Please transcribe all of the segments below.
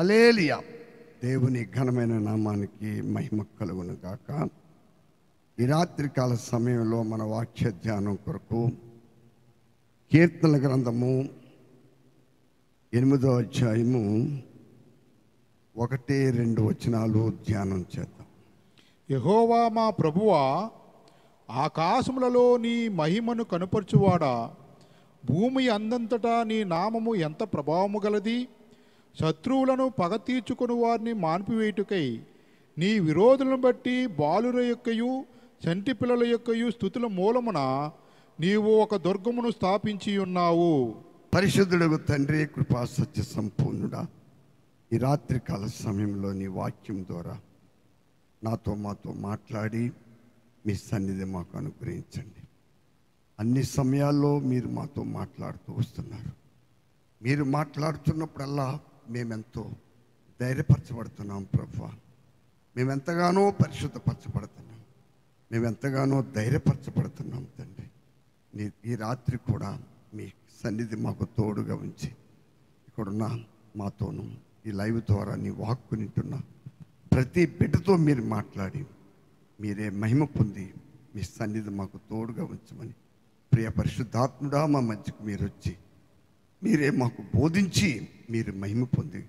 హల్లెలూయా. దేవుని ఘనమైన నామానికి మహిమ కలుగును గాక. ఈ రాత్రికాల సమయంలో మన వాక్య ధ్యానం కొరకు కీర్తనల గ్రంథము 8వ అధ్యాయము 1-2 వచనాలు ధ్యానం చేద్దాం. యెహోవా మా ప్రభువా, ఆకాశములలో నీ మహిమను కనుపరచువాడా, భూమి అందంతటా నీ నామము ఎంత ప్రభావము గలది. శత్రువులను పగ తీర్చుకుని వారిని మాన్పివేయుటకై నీ విరోధులను బట్టి బాలుర యొక్కయు చంటి పిల్లల యొక్కయు స్తుతుల మూలమున నీవు ఒక దుర్గమును స్థాపించి ఉన్నావు. పరిశుద్ధుడు తండ్రి, కృపా సత్య సంపూర్ణుడా, ఈ రాత్రికాల సమయంలో నీ వాక్యం ద్వారా మాతో మాట్లాడి మీ సన్నిధి మాకు అనుగ్రహించండి. అన్ని సమయాల్లో మీరు మాతో మాట్లాడుతూ వస్తున్నారు. మీరు మాట్లాడుతున్నప్పుడల్లా మేమెంతో ధైర్యపరచబడుతున్నాం ప్రభువా. మేమెంతగానో పరిశుద్ధపరచబడుతున్నాం, మేమెంతగానో ధైర్యపరచబడుతున్నాం తండ్రి. ఈ రాత్రి కూడా మీ సన్నిధి మాకు తోడుగా ఉంచి ఇక్కడున్న మాతోనూ ఈ లైవ్ ద్వారా నీ వాక్కు నింటున్న ప్రతి బిడ్డతో మీరు మాట్లాడి మీరే మహిమ పొంది మీ సన్నిధి మాకు తోడుగా ఉంచమని, ప్రియ పరిశుద్ధాత్ముడా మా మధ్యకు మీరు వచ్చి మీరే మాకు బోధించి మీరు మహిమ పొంది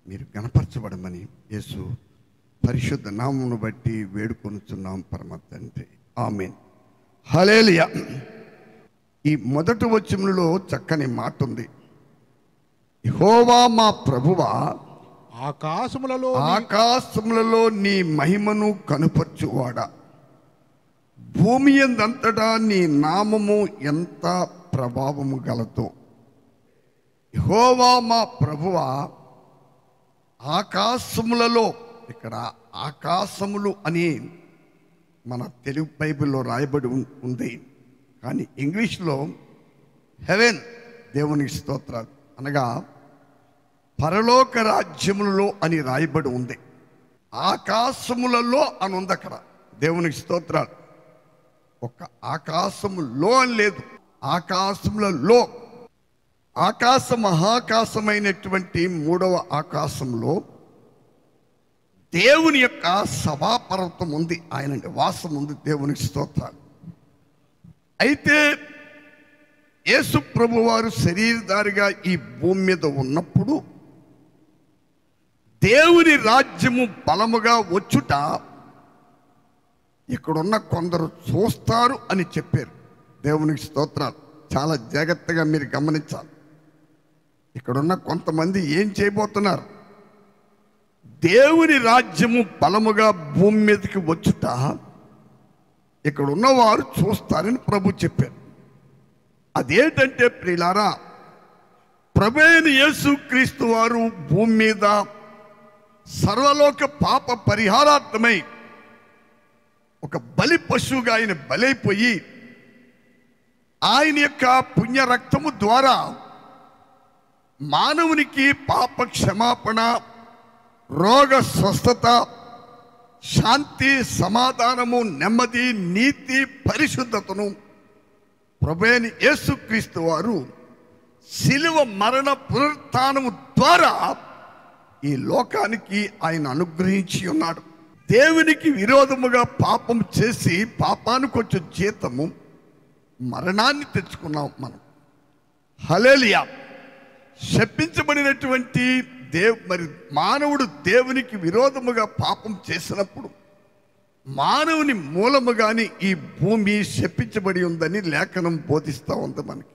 మీరు గణపరచబడమని యేసు పరిశుద్ధ నామమును బట్టి వేడుకొనుచున్నాం పరమ తండ్రి, ఆమేన్. హల్లెలూయా. ఈ మొదటి వచనంలో చక్కని మాట ఉంది. యెహోవా మా ప్రభువా, ఆకాశములలో నీ మహిమను కనుపరచువాడా, భూమి యందంతటా నీ నామము ఎంత ప్రభావము గలదో. యెహోవా మా ప్రభువా, ఆకాశములలో, ఇక్కడ ఆకాశములు అని మన తెలుగు బైబిల్లో రాయబడి ఉంది, కానీ ఇంగ్లీష్లో హెవెన్, దేవునికి స్తోత్రాలు, అనగా పరలోక రాజ్యములలో అని రాయబడి ఉంది. ఆకాశములలో అని ఉంది అక్కడ. దేవునికి స్తోత్రాలు. ఒక ఆకాశములో అని లేదు, ఆకాశములలో. ఆకాశ మహాకాశమైనటువంటి 3వ ఆకాశంలో దేవుని యొక్క సభాపర్వతం ఉంది, ఆయన వాసం ఉంది. దేవునికి స్తోత్రాలు. అయితే యేసు ప్రభు వారు శరీరధారిగా ఈ భూమి మీద ఉన్నప్పుడు దేవుని రాజ్యము బలముగా వచ్చుట ఇక్కడున్న కొందరు చూస్తారు అని చెప్పారు. దేవునికి స్తోత్రాలు. చాలా జాగ్రత్తగా మీరు గమనించాలి. ఇక్కడున్న కొంతమంది ఏం చేయబోతున్నారు? దేవుని రాజ్యము బలముగా భూమి మీదకి వచ్చుట ఇక్కడ ఉన్నవారు చూస్తారని ప్రభు చెప్పారు. అదేంటంటే ప్రియులారా, ప్రభువైన యేసుక్రీస్తు వారు భూమి మీద సర్వలోక పాప పరిహారార్థమై ఒక బలి పశువుగా ఆయన బలైపోయి ఆయన యొక్క పుణ్య రక్తము ద్వారా మానవునికి పాప క్షమాపణ, రోగ స్వస్థత, శాంతి, సమాధానము, నెమ్మది, నీతి, పరిశుద్ధతను ప్రభువైన యేసుక్రీస్తు వారు శిలువ మరణ పునరుత్థానము ద్వారా ఈ లోకానికి ఆయన అనుగ్రహించి ఉన్నాడు. దేవునికి విరోధముగా పాపం చేసి పాపానికి వచ్చే జీతము మరణాన్ని తెచ్చుకున్నాం మనం. హల్లెలూయా. శపించబడినటువంటి మరి మానవుడు దేవునికి విరోధముగా పాపం చేసినప్పుడు మానవుని మూలముగాని ఈ భూమి శపించబడి ఉందని లేఖనం బోధిస్తూ ఉంది మనకి.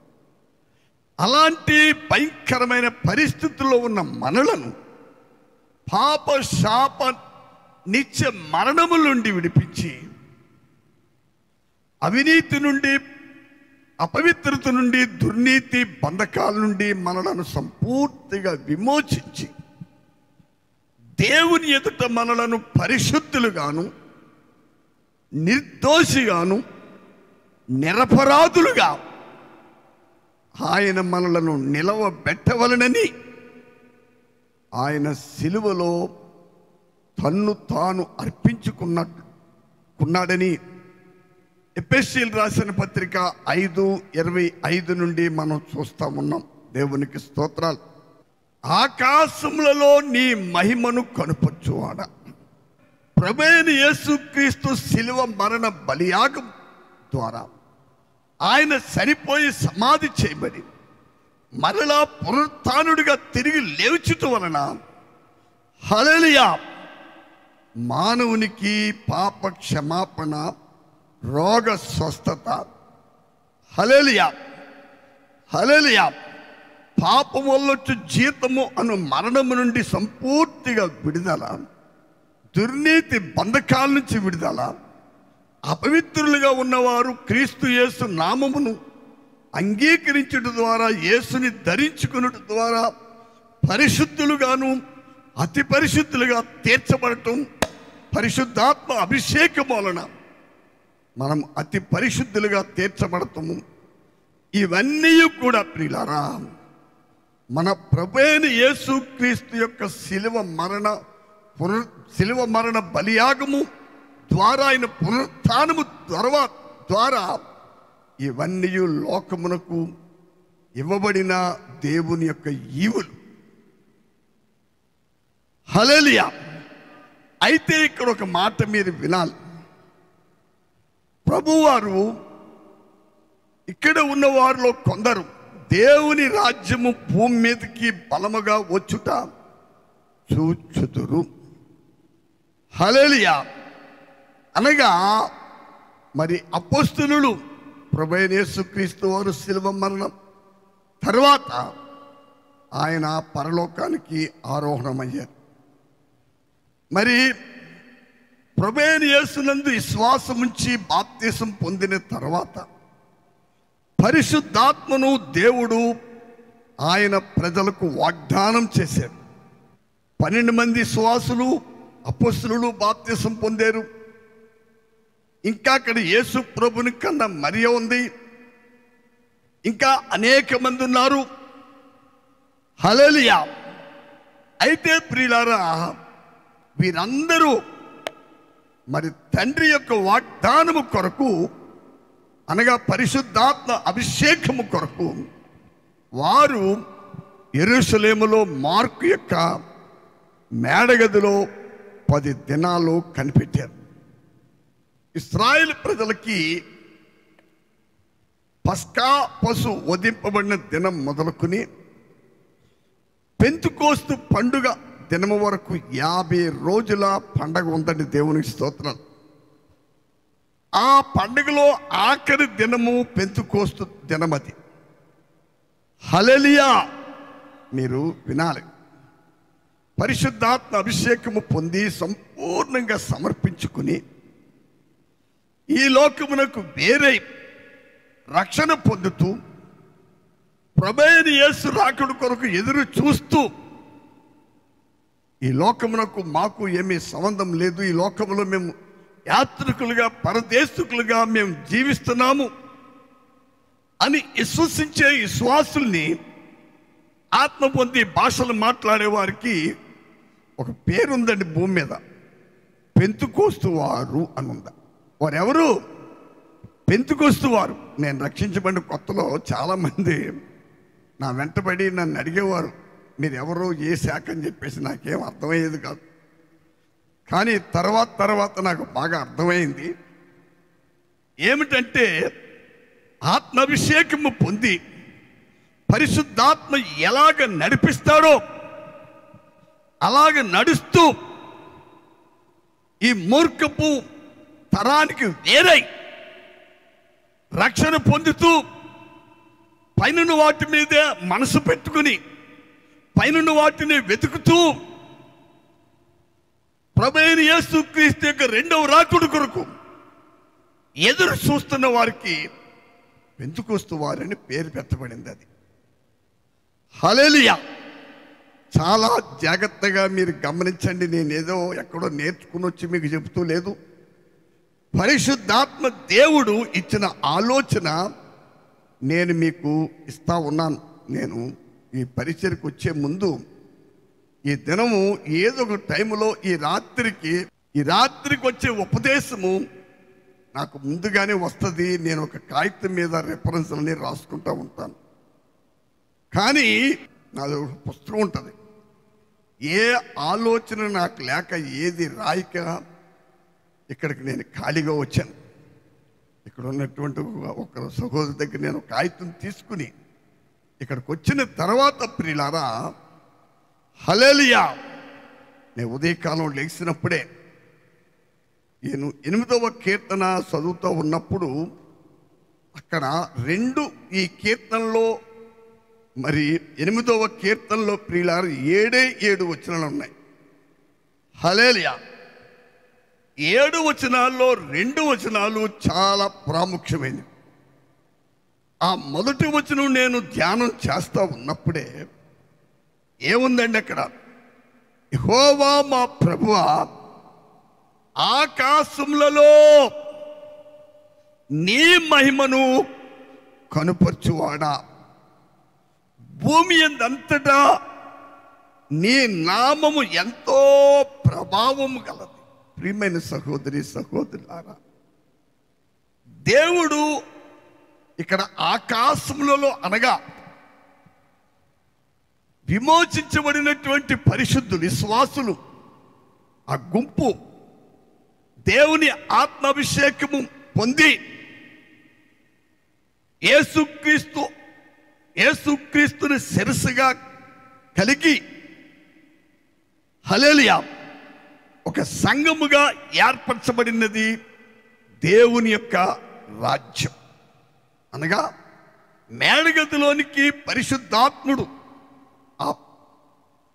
అలాంటి భయంకరమైన పరిస్థితుల్లో ఉన్న మనలను పాప శాప నిత్య మరణము నుండి విడిపించి అవినీతి నుండి, అపవిత్రత నుండి, దుర్నీతి బంధకాల నుండి మనలను సంపూర్తిగా విమోచించి దేవుని ఎదుట మనలను పరిశుద్ధులుగాను, నిర్దోషిగాను, నిరపరాధులుగా ఆయన మనలను నిలవబెట్టవలనని ఆయన సిలువలో తన్ను తాను అర్పించుకున్నాడని ఎఫెసీయులు రాసిన పత్రిక 5:25 నుండి మనం చూస్తా ఉన్నాం. దేవునికి స్తోత్రాలు. ఆకాశములలో నీ మహిమను కనుపరచువాడ. ప్రభువైన యేసుక్రీస్తు శిలువ మరణ బలియాగం ద్వారా ఆయన చనిపోయి సమాధి చేయబడి మరలా పునరుత్థానుడిగా తిరిగి లేచుట వలన హల్లెలూయా మానవునికి పాప క్షమాపణ, రోగ స్వస్థత, హల్లెలూయా హల్లెలూయా పాపం వల్ల జీతము అను మరణము నుండి సంపూర్తిగా విడుదల, దుర్నీతి బంధకాల నుంచి విడుదల, అపవిత్రులుగా ఉన్నవారు క్రీస్తు యేసు నామమును అంగీకరించుట ద్వారా, యేసుని ధరించుకున్నట ద్వారా పరిశుద్ధులుగాను అతి పరిశుద్ధులుగా తీర్చబడటం, పరిశుద్ధాత్మ అభిషేకం వలన మనం అతి పరిశుద్ధులుగా తీర్చబడతాము. ఇవన్నీ కూడా ప్రియులారా మన ప్రభువైన యేసుక్రీస్తు యొక్క శిలువ మరణ బలియాగము ద్వారా, ఆయన పునరుత్థానము ద్వారా ఇవన్నీ లోకమునకు ఇవ్వబడిన దేవుని యొక్క ఈవులు. హల్లెలూయా. అయితే ఇక్కడ ఒక మాట మీరు వినాలి. ప్రభువారు ఇక్కడ ఉన్న వారిలో కొందరు దేవుని రాజ్యము భూమి మీదకి బలముగా వచ్చుట చూచుదురు. హల్లెలూయా. అనగా మరి అపోస్తలులు ప్రభువైన యేసుక్రీస్తు వారు శిలువ మరణం తర్వాత ఆయన పరలోకానికి ఆరోహణమయ్యారు. మరి ప్రభువైన యేసునందు విశ్వాసం ఉంచి బాప్తిసం పొందిన తర్వాత పరిశుద్ధాత్మను దేవుడు ఆయన ప్రజలకు వాగ్దానం చేశారు. 12 మంది విశ్వాసులు అపోస్తలులు బాప్తిసం పొందారు. ఇంకా అక్కడ యేసు ప్రభుని కన్నా మరియ ఉంది, ఇంకా అనేక మంది ఉన్నారు. హల్లెలూయా. అయితే ప్రియులారా వీరందరూ మరి తండ్రి యొక్క వాగ్దానము కొరకు, అనగా పరిశుద్ధాత్మ అభిషేకము కొరకు వారు యెరూషలేములో మార్కు యొక్క మేడగదిలో 10 దినాలు కనిపెట్టారు. ఇశ్రాయేలు ప్రజలకి పస్కా పశు వధింపబడిన దినం మొదలుకొని పెంతుకోస్తు పండుగ దినము వరకు 50 రోజుల పండగ ఉందండి. దేవునికి స్తోత్రం. ఆ పండుగలో ఆఖరి దినము పెంతుకోస్తు దినమది. హల్లెలూయా. మీరు వినాలి. పరిశుద్ధాత్మ అభిషేకము పొంది సంపూర్ణంగా సమర్పించుకుని ఈ లోకమునకు వేరే రక్షణ పొందుతూ ప్రభువైన యేసు రాకడ కొరకు ఎదురు చూస్తూ, ఈ లోకమునకు మాకు ఏమీ సంబంధం లేదు, ఈ లోకములో మేము యాత్రికులుగా పరదేశికులుగా మేము జీవిస్తున్నాము అని విశ్వసించే విశ్వాసుల్ని, ఆత్మ పొంది భాషలు మాట్లాడే వారికి ఒక పేరుందండి భూమి మీద, పెంతుకోస్తు వారు అని ఉందా. వారెవరు? పెంతుకోస్తు వారు. నేను రక్షించబడిన కొత్తలో చాలామంది నా వెంటబడి నన్ను అడిగేవారు, మీరు ఎవరో ఏ శాఖ అని చెప్పేసి. నాకేం అర్థమయ్యేది కాదు. కానీ తర్వాత నాకు బాగా అర్థమైంది. ఏమిటంటే ఆత్మాభిషేకము పొంది పరిశుద్ధాత్మ ఎలాగ నడిపిస్తాడో అలాగ నడుస్తూ ఈ మూర్ఖపు తరానికి వేరై రక్షణ పొందుతూ పైన వాటి మీదే మనసు పెట్టుకుని పైన వాటిని వెతుకుతూ ప్రభువైన యేసుక్రీస్తు యొక్క రెండవ రాకడ కొరకు ఎదురు చూస్తున్న వారికి పెంతుకోస్తు వారని పేరు పెట్టబడింది. అది హల్లెలూయా. చాలా జాగ్రత్తగా మీరు గమనించండి. నేనేదో ఎక్కడో నేర్చుకుని వచ్చి మీకు చెబుతూ లేదు. పరిశుద్ధాత్మ దేవుడు ఇచ్చిన ఆలోచన నేను మీకు ఇస్తా ఉన్నాను. నేను ఈ పరిచయకు వచ్చే ముందు ఈ దినము ఏదో ఒక టైంలో ఈ రాత్రికి వచ్చే ఉపదేశము నాకు ముందుగానే వస్తుంది. నేను ఒక కాగితం మీద రెఫరెన్స్లని రాసుకుంటూ ఉంటాను. కానీ నాది ఒక పుస్తకం ఉంటుంది. ఏ ఆలోచన నాకు లేక ఏది రాయక ఇక్కడికి నేను ఖాళీగా వచ్చాను. ఇక్కడ ఉన్నటువంటి ఒక సహోదరు దగ్గర నేను కాగితం తీసుకుని ఇక్కడికి వచ్చిన తర్వాత ప్రియులారా, హల్లెలూయా, నేను ఉదయకాలం లేచినప్పుడే నేను 8వ కీర్తన చదువుతూ ఉన్నప్పుడు అక్కడ ఈ కీర్తనలో మరి 8వ కీర్తనలో ప్రియులారా 7 వచనాలు ఉన్నాయి. హల్లెలూయా. 7 వచనాల్లో 2 వచనాలు చాలా ప్రాముఖ్యమైనవి. ఆ మొదటి వచనం నేను ధ్యానం చేస్తూ ఉన్నప్పుడే ఏముందండి అక్కడ, యెహోవా మా ప్రభువా ఆకాశములలో నీ మహిమను కనుపరచువాడా, భూమి అంతటా నీ నామము ఎంతో ప్రభావము గలది. ప్రియమైన సహోదరి సహోదరులారా, దేవుడు ఇక్కడ ఆకాశములలో అనగా విమోచించబడినటువంటి పరిశుద్ధులు విశ్వాసులు ఆ గుంపు దేవుని ఆత్మాభిషేకము పొంది యేసుక్రీస్తుని శిరస్సుగా కలిగి హల్లెలూయా ఒక సంఘముగా ఏర్పరచబడినది దేవుని యొక్క రాజ్యం. అనగా మేడగదిలోనికి పరిశుద్ధాత్ముడు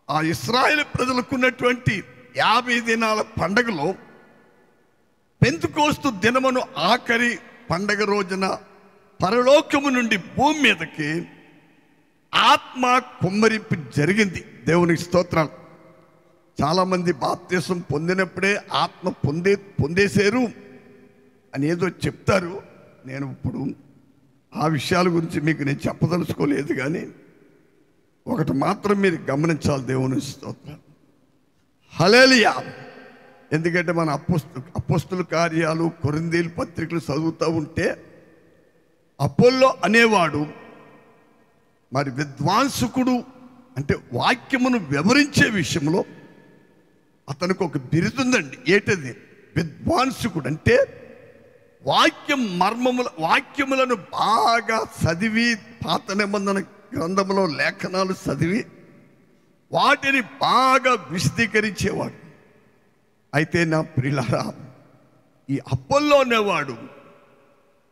ఆ ఇశ్రాయేలు ప్రజలకున్నటువంటి 50 దినాల పండగలో పెంతెకోస్తు దినమును ఆఖరి పండగ రోజున పరలోకము నుండి భూమి మీదకి ఆత్మ కుమ్మరింపు జరిగింది. దేవునికి స్తోత్రాలు. చాలామంది బాప్తిసం పొందినప్పుడే ఆత్మ పొందేశారు అని ఏదో చెప్తారు. నేను ఇప్పుడు ఆ విషయాల గురించి మీకు నేను చెప్పదలుచుకోలేదు, కానీ ఒకటి మాత్రం మీరు గమనించాలి. దేవుని స్తోత్రం. హల్లెలూయా. ఎందుకంటే మన అపోస్తుల కార్యాలు కొరింథీయుల పత్రికలు చదువుతూ ఉంటే అపోల్లో అనేవాడు మరి విద్వాంసుకుడు, అంటే వాక్యమును వివరించే విషయంలో అతనికి ఒక బిరుదుందండి. ఏంటది? విద్వాంసుకుడు. అంటే వాక్యములను బాగా చదివి పాత నిబంధన గ్రంథంలో లేఖనాలు చదివి వాటిని బాగా విశదీకరించేవాడు. అయితే నా ప్రియులారా, ఈ అపోల్లో అనేవాడు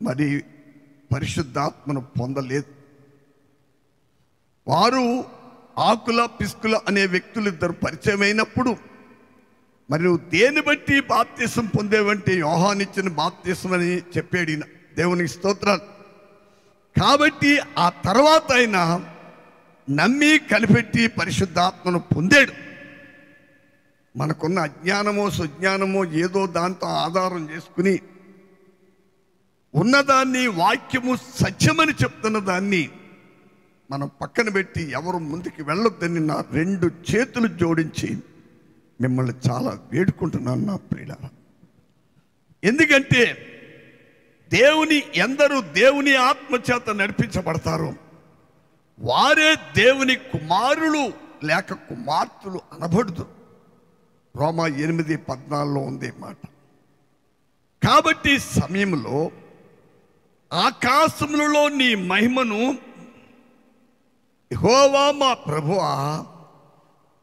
మరి పరిశుద్ధాత్మను పొందలేదు. వారు ఆకుల పిస్కుల అనే వ్యక్తులు ఇద్దరు పరిచయం అయినప్పుడు, మరి నువ్వు దేని బట్టి బాప్తిసం పొందేవంటే యోహాను ఇచ్చిన బాప్తిసం అని చెప్పాడు ఈయన. దేవునికి స్తోత్రాలు. కాబట్టి ఆ తర్వాత ఆయన నమ్మి కనిపెట్టి పరిశుద్ధాత్మను పొందాడు. మనకున్న అజ్ఞానమో సుజ్ఞానమో ఏదో దాంతో ఆధారం చేసుకుని ఉన్నదాన్ని, వాక్యము సత్యమని చెప్తున్న దాన్ని మనం పక్కన పెట్టి ఎవరు ముందుకు వెళ్ళొద్దని నా 2 చేతులు జోడించి మిమ్మల్ని చాలా వేడుకుంటున్నాను నా ప్రియులారా. ఎందుకంటే ఎందరూ దేవుని ఆత్మ చేత నడిపించబడతారో వారే దేవుని కుమారులు లేక కుమార్తెలు అనబడుదు. రోమా 8:14 ఉంది మాట. కాబట్టి సమయంలో ఆకాశములలో నీ మహిమను యెహోవా మా ప్రభువా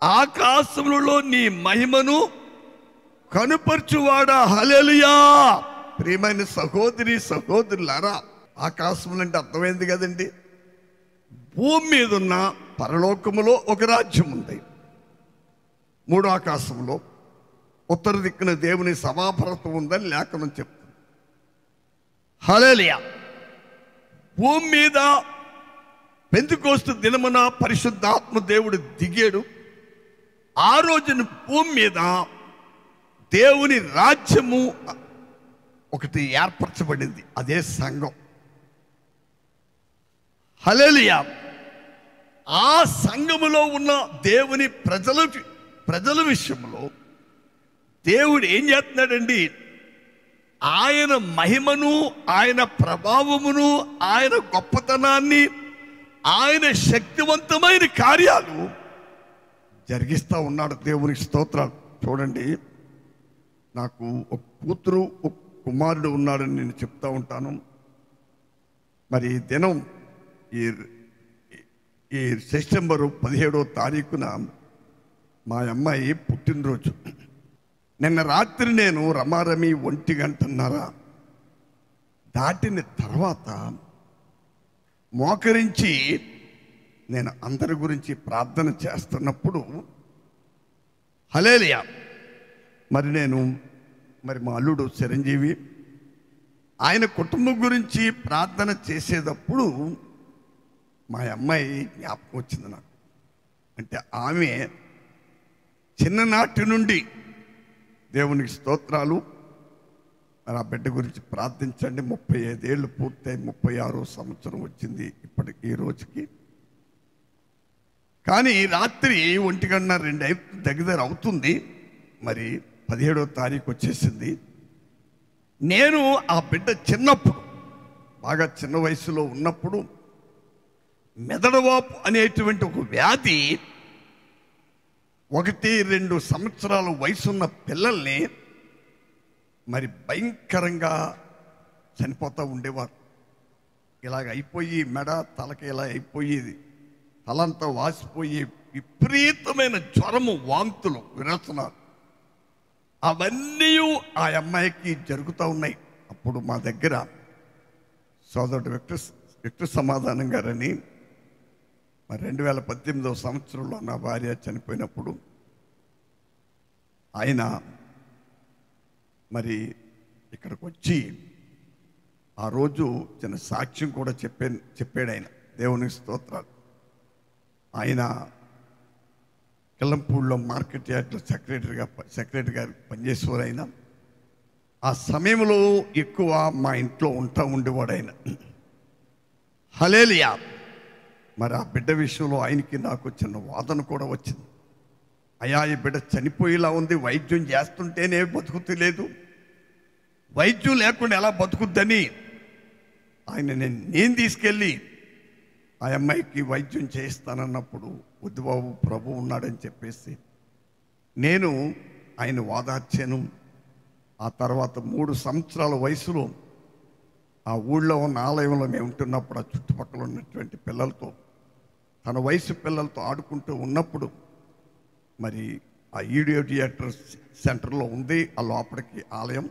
ఆకాశములలో నీ మహిమను కనుపరచువాడా. హల్లెలూయా. ప్రియమైన సహోదరి సహోదరులారా, ఆకాశములు అంటే అర్థమైంది కదండి. భూమి మీద ఉన్న పరలోకములో ఒక రాజ్యం ఉంది. 3వ ఆకాశంలో ఉత్తర దిక్కున దేవుని సభాపర్వతం ఉందని లేఖనం చెప్తుంది. హల్లెలూయా. భూమి మీద పెంతెకోస్తు దినమున పరిశుద్ధాత్మ దేవుడు దిగాడు. ఆ రోజున భూమి మీద దేవుని రాజ్యము ఒకటి ఏర్పరచబడింది. అదే సంఘం. హల్లెలూయా. ఆ సంఘములో ఉన్న దేవుని ప్రజల విషయంలో దేవుడు ఏం చేస్తున్నాడండి? ఆయన మహిమను, ఆయన ప్రభావమును, ఆయన గొప్పతనాన్ని, ఆయన శక్తివంతమైన కార్యాలు జరిగిస్తూ ఉన్నాడు. దేవునికి స్తోత్రాలు. చూడండి, నాకు ఒక కూతురు ఒక కుమారుడు ఉన్నాడని నేను చెప్తా ఉంటాను. మరి ఈ దినం ఈ సెప్టెంబరు 17వ తారీఖున మా అమ్మాయి పుట్టినరోజు. నిన్న రాత్రి నేను రమారమి 1:30 దాటిన తర్వాత మోకరించి నేను అందరి గురించి ప్రార్థన చేస్తున్నప్పుడు హల్లెలూయా, మరి మా అల్లుడు చిరంజీవి ఆయన కుటుంబం గురించి ప్రార్థన చేసేటప్పుడు మా అమ్మాయి జ్ఞాపకం వచ్చింది నాకు. అంటే ఆమె చిన్ననాటి నుండి దేవునికి స్తోత్రాలు, మరి ఆ బిడ్డ గురించి ప్రార్థించండి. 35 ఏళ్ళు పూర్తయి 36వ సంవత్సరం వచ్చింది ఇప్పటికి ఈ రోజుకి. కానీ రాత్రి 1:02 దగ్గర అవుతుంది. మరి 17వ తారీఖు వచ్చేసింది. నేను ఆ బిడ్డ చిన్నప్పుడు, బాగా చిన్న వయసులో ఉన్నప్పుడు మెదడువాపు అనేటువంటి ఒక వ్యాధి 1-2 సంవత్సరాల వయసున్న పిల్లల్ని మరి భయంకరంగా చనిపోతూ ఉండేవారు. ఇలాగ అయిపోయి మెడ తలకి ఇలా అయిపోయేది, తలంతా వాసిపోయి విపరీతమైన జ్వరము, వాంతులు, విరచనాలు అవన్నీ ఆ అమ్మాయికి జరుగుతూ ఉన్నాయి. అప్పుడు మా దగ్గర సోదరుడు విక్టర్ సమాధానం గారని, మరి 2018వ సంవత్సరంలో నా భార్య చనిపోయినప్పుడు ఆయన మరి ఇక్కడికి వచ్చి ఆ రోజు చిన్న సాక్ష్యం కూడా చెప్పాడు ఆయన. దేవునికి స్తోత్రాలు. ఆయన కిల్లంపూడిలో మార్కెట్ యార్డ్లో సెక్రటరీ గారు పనిచేసేవారు. ఆయన ఆ సమయంలో ఎక్కువ మా ఇంట్లో ఉండేవాడు ఆయన. హల్లెలూయా. మరి ఆ బిడ్డ విషయంలో ఆయనకి నాకు చిన్న వాదన కూడా వచ్చింది. అయ్యా, ఈ బిడ్డ చనిపోయేలా ఉంది, వైద్యం చేస్తుంటేనే బతుకుతలేదు, వైద్యం లేకుండా ఎలా బతుకుద్దని ఆయన నేను తీసుకెళ్ళి ఆ అమ్మాయికి వైద్యం చేయిస్తానన్నప్పుడు, వద్దు బాబు, ప్రభు ఉన్నాడని చెప్పేసి నేను ఆయన వాదార్చాను. ఆ తర్వాత 3 సంవత్సరాల వయసులో ఆ ఊళ్ళో ఉన్న ఆలయంలో మేము ఉంటున్నప్పుడు ఆ చుట్టుపక్కల ఉన్నటువంటి పిల్లలతో, తన వయసు పిల్లలతో ఆడుకుంటూ ఉన్నప్పుడు, మరి ఆ ఈడియో థియేటర్ సెంటర్లో ఉంది ఆ లోపలికి ఆలయం.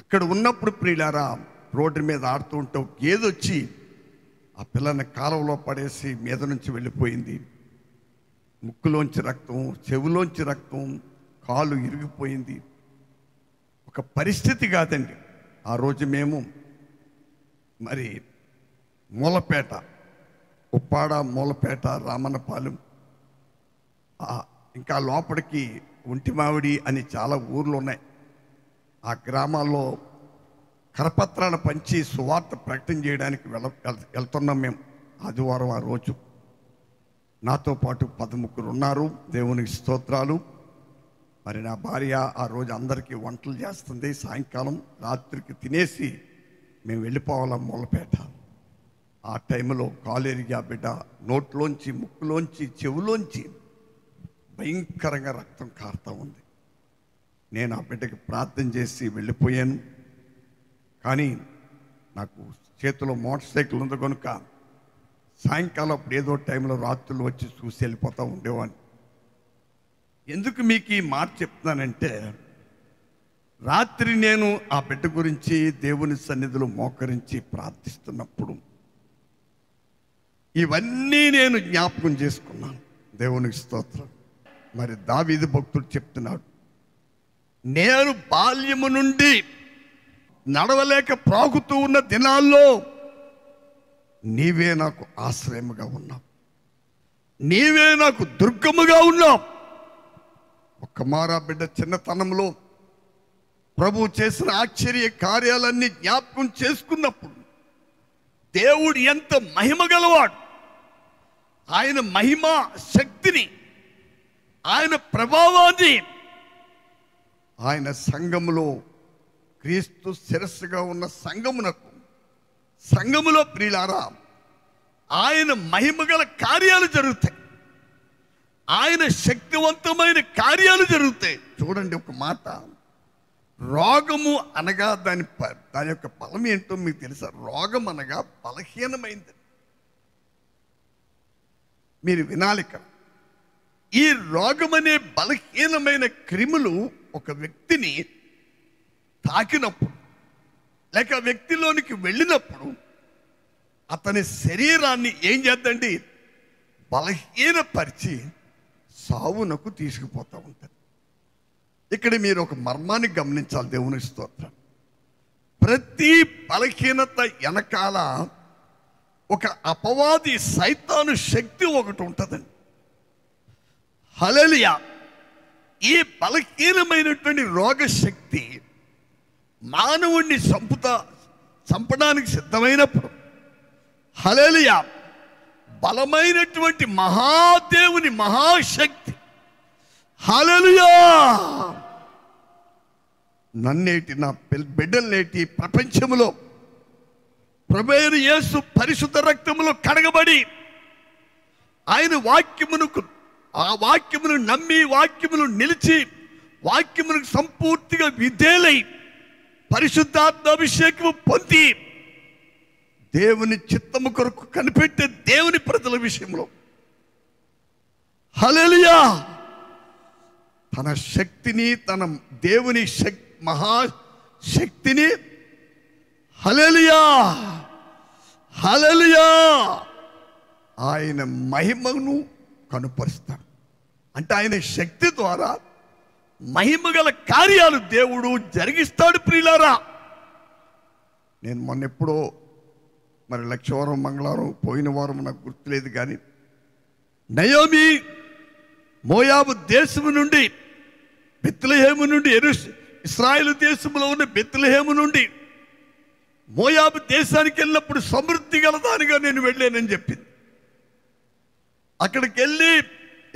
అక్కడ ఉన్నప్పుడు ప్రియులారా, రోడ్డు మీద ఆడుతూ ఉంటే ఒక గేదె వచ్చి ఆ పిల్లని కాలువలో పడేసి మీద నుంచి వెళ్ళిపోయింది. ముక్కులోంచి రక్తం, చెవులోంచి రక్తం, కాలు ఇరిగిపోయింది. ఒక పరిస్థితి కాదండి. ఆ రోజు మేము మరి మూలపేట, ఉప్పాడ, మూలపేట, రామన్నపాలెం, ఇంకా లోపలికి ఒంటిమావిడి అని చాలా ఊర్లు ఉన్నాయి. ఆ గ్రామాల్లో కరపత్రాలు పంచి సువార్త ప్రకటన చేయడానికి వెళ్తున్నాం మేము. ఆదివారం ఆ రోజు నాతో పాటు 13 ఉన్నారు. దేవునికి స్తోత్రాలు. మరి నా భార్య ఆ రోజు అందరికీ వంటలు చేస్తుంది. సాయంకాలం రాత్రికి తినేసి మేము వెళ్ళిపోవాలా మూలపేట. ఆ టైంలో కాలేరిగా బిడ్డ నోట్లోంచి, ముక్కులోంచి, చెవులోంచి భయంకరంగా రక్తం కారుతూ ఉంది. నేను ఆ బిడ్డకి ప్రార్థన చేసి వెళ్ళిపోయాను. కానీ నాకు చేతిలో మోటార్ సైకిల్ ఉంది కనుక సాయంకాలం అప్పుడు ఏదో టైంలో రాత్రులు వచ్చి చూసి వెళ్ళిపోతూ ఉండేవాడిని. ఎందుకు మీకు ఈ మాట చెప్తున్నానంటే, రాత్రి నేను ఆ బిడ్డ గురించి దేవుని సన్నిధిలో మోకరించి ప్రార్థిస్తున్నప్పుడు ఇవన్నీ నేను జ్ఞాపకం చేసుకున్నాను. దేవునికి స్తోత్రం. మరి దావీదు భక్తుడు చెప్తున్నాడు, నేను బాల్యము నుండి నడవలేక ప్రాగుతూ ఉన్న దినాల్లో నీవే నాకు ఆశ్రయముగా ఉన్నావు, నీవే నాకు దుర్గముగా ఉన్నావు. ఒక్క మారా బిడ్డ చిన్నతనంలో ప్రభు చేసిన ఆశ్చర్య కార్యాలన్నీ జ్ఞాపకం చేసుకున్నప్పుడు దేవుడు ఎంత మహిమ గలవాడు, ఆయన మహిమ శక్తిని, ఆయన ప్రభావాన్ని ఆయన సంఘములో, క్రీస్తు శిరస్సుగా ఉన్న సంఘములో ప్రియులారా ఆయన మహిమగల కార్యాలు జరుగుతాయి, ఆయన శక్తివంతమైన కార్యాలు జరుగుతాయి. చూడండి ఒక మాట, రోగము అనగా దాని యొక్క బలం ఏంటో మీకు తెలుసా? రోగం అనగా బలహీనమైంది. మీరు వినాలి ఇక్కడ. ఈ రోగం అనే బలహీనమైన క్రిములు ఒక వ్యక్తిని తాకినప్పుడు లేక వ్యక్తిలోనికి వెళ్ళినప్పుడు అతని శరీరాన్ని ఏం చేద్దండి? బలహీనపరిచి సావునకు తీసుకుపోతూ ఉంటుంది. ఇక్కడ మీరు ఒక మర్మాన్ని గమనించాలి. దేవుని స్తోత్రం. ప్రతి బలహీనత వెనకాల ఒక అపవాది సైతాను శక్తి ఒకటి ఉంటుందండి. హల్లెలూయా. ఈ బలహీనమైనటువంటి రోగ శక్తి మానవుణ్ణి చంపడానికి సిద్ధమైనప్పుడు, హల్లెలూయా, బలమైనటువంటి మహాదేవుని మహాశక్తి, హల్లెలూయా, నన్నేటి నా బిడ్డలనేటి ప్రపంచంలో ప్రభువైన యేసు పరిశుద్ధ రక్తములో కడగబడి ఆయన ఆ వాక్యమును నమ్మి వాక్యమును నిలిచి వాక్యమునకు సంపూర్తిగా విధేయులై పరిశుద్ధాత్మాభిషేకము పొంది దేవుని చిత్తము కొరకు కనిపెట్టే దేవుని ప్రజల విషయంలో, హల్లెలూయా, తన శక్తిని, తన దేవుని మహాశక్తిని, హల్లెలూయా, హల్లెలూయా, ఆయన మహిమను కనుపరుస్తాడు. అంటే ఆయన శక్తి ద్వారా మహిమగల కార్యాలు దేవుడు జరిగిస్తాడు. ప్రియులారా, నేను మొన్నెప్పుడో మరి లక్షవారం మంగళవారం పోయిన వారం నాకు గుర్తులేదు, కానీ నయోమి మోయాబు దేశము నుండి బెత్లెహేము నుండి ఇశ్రాయేలు దేశంలో ఉన్న బెత్లెహేము నుండి మోయాబు దేశానికి వెళ్ళినప్పుడు సమృద్ధి గలదానిగా నేను వెళ్ళానని చెప్పింది. అక్కడికి వెళ్ళి,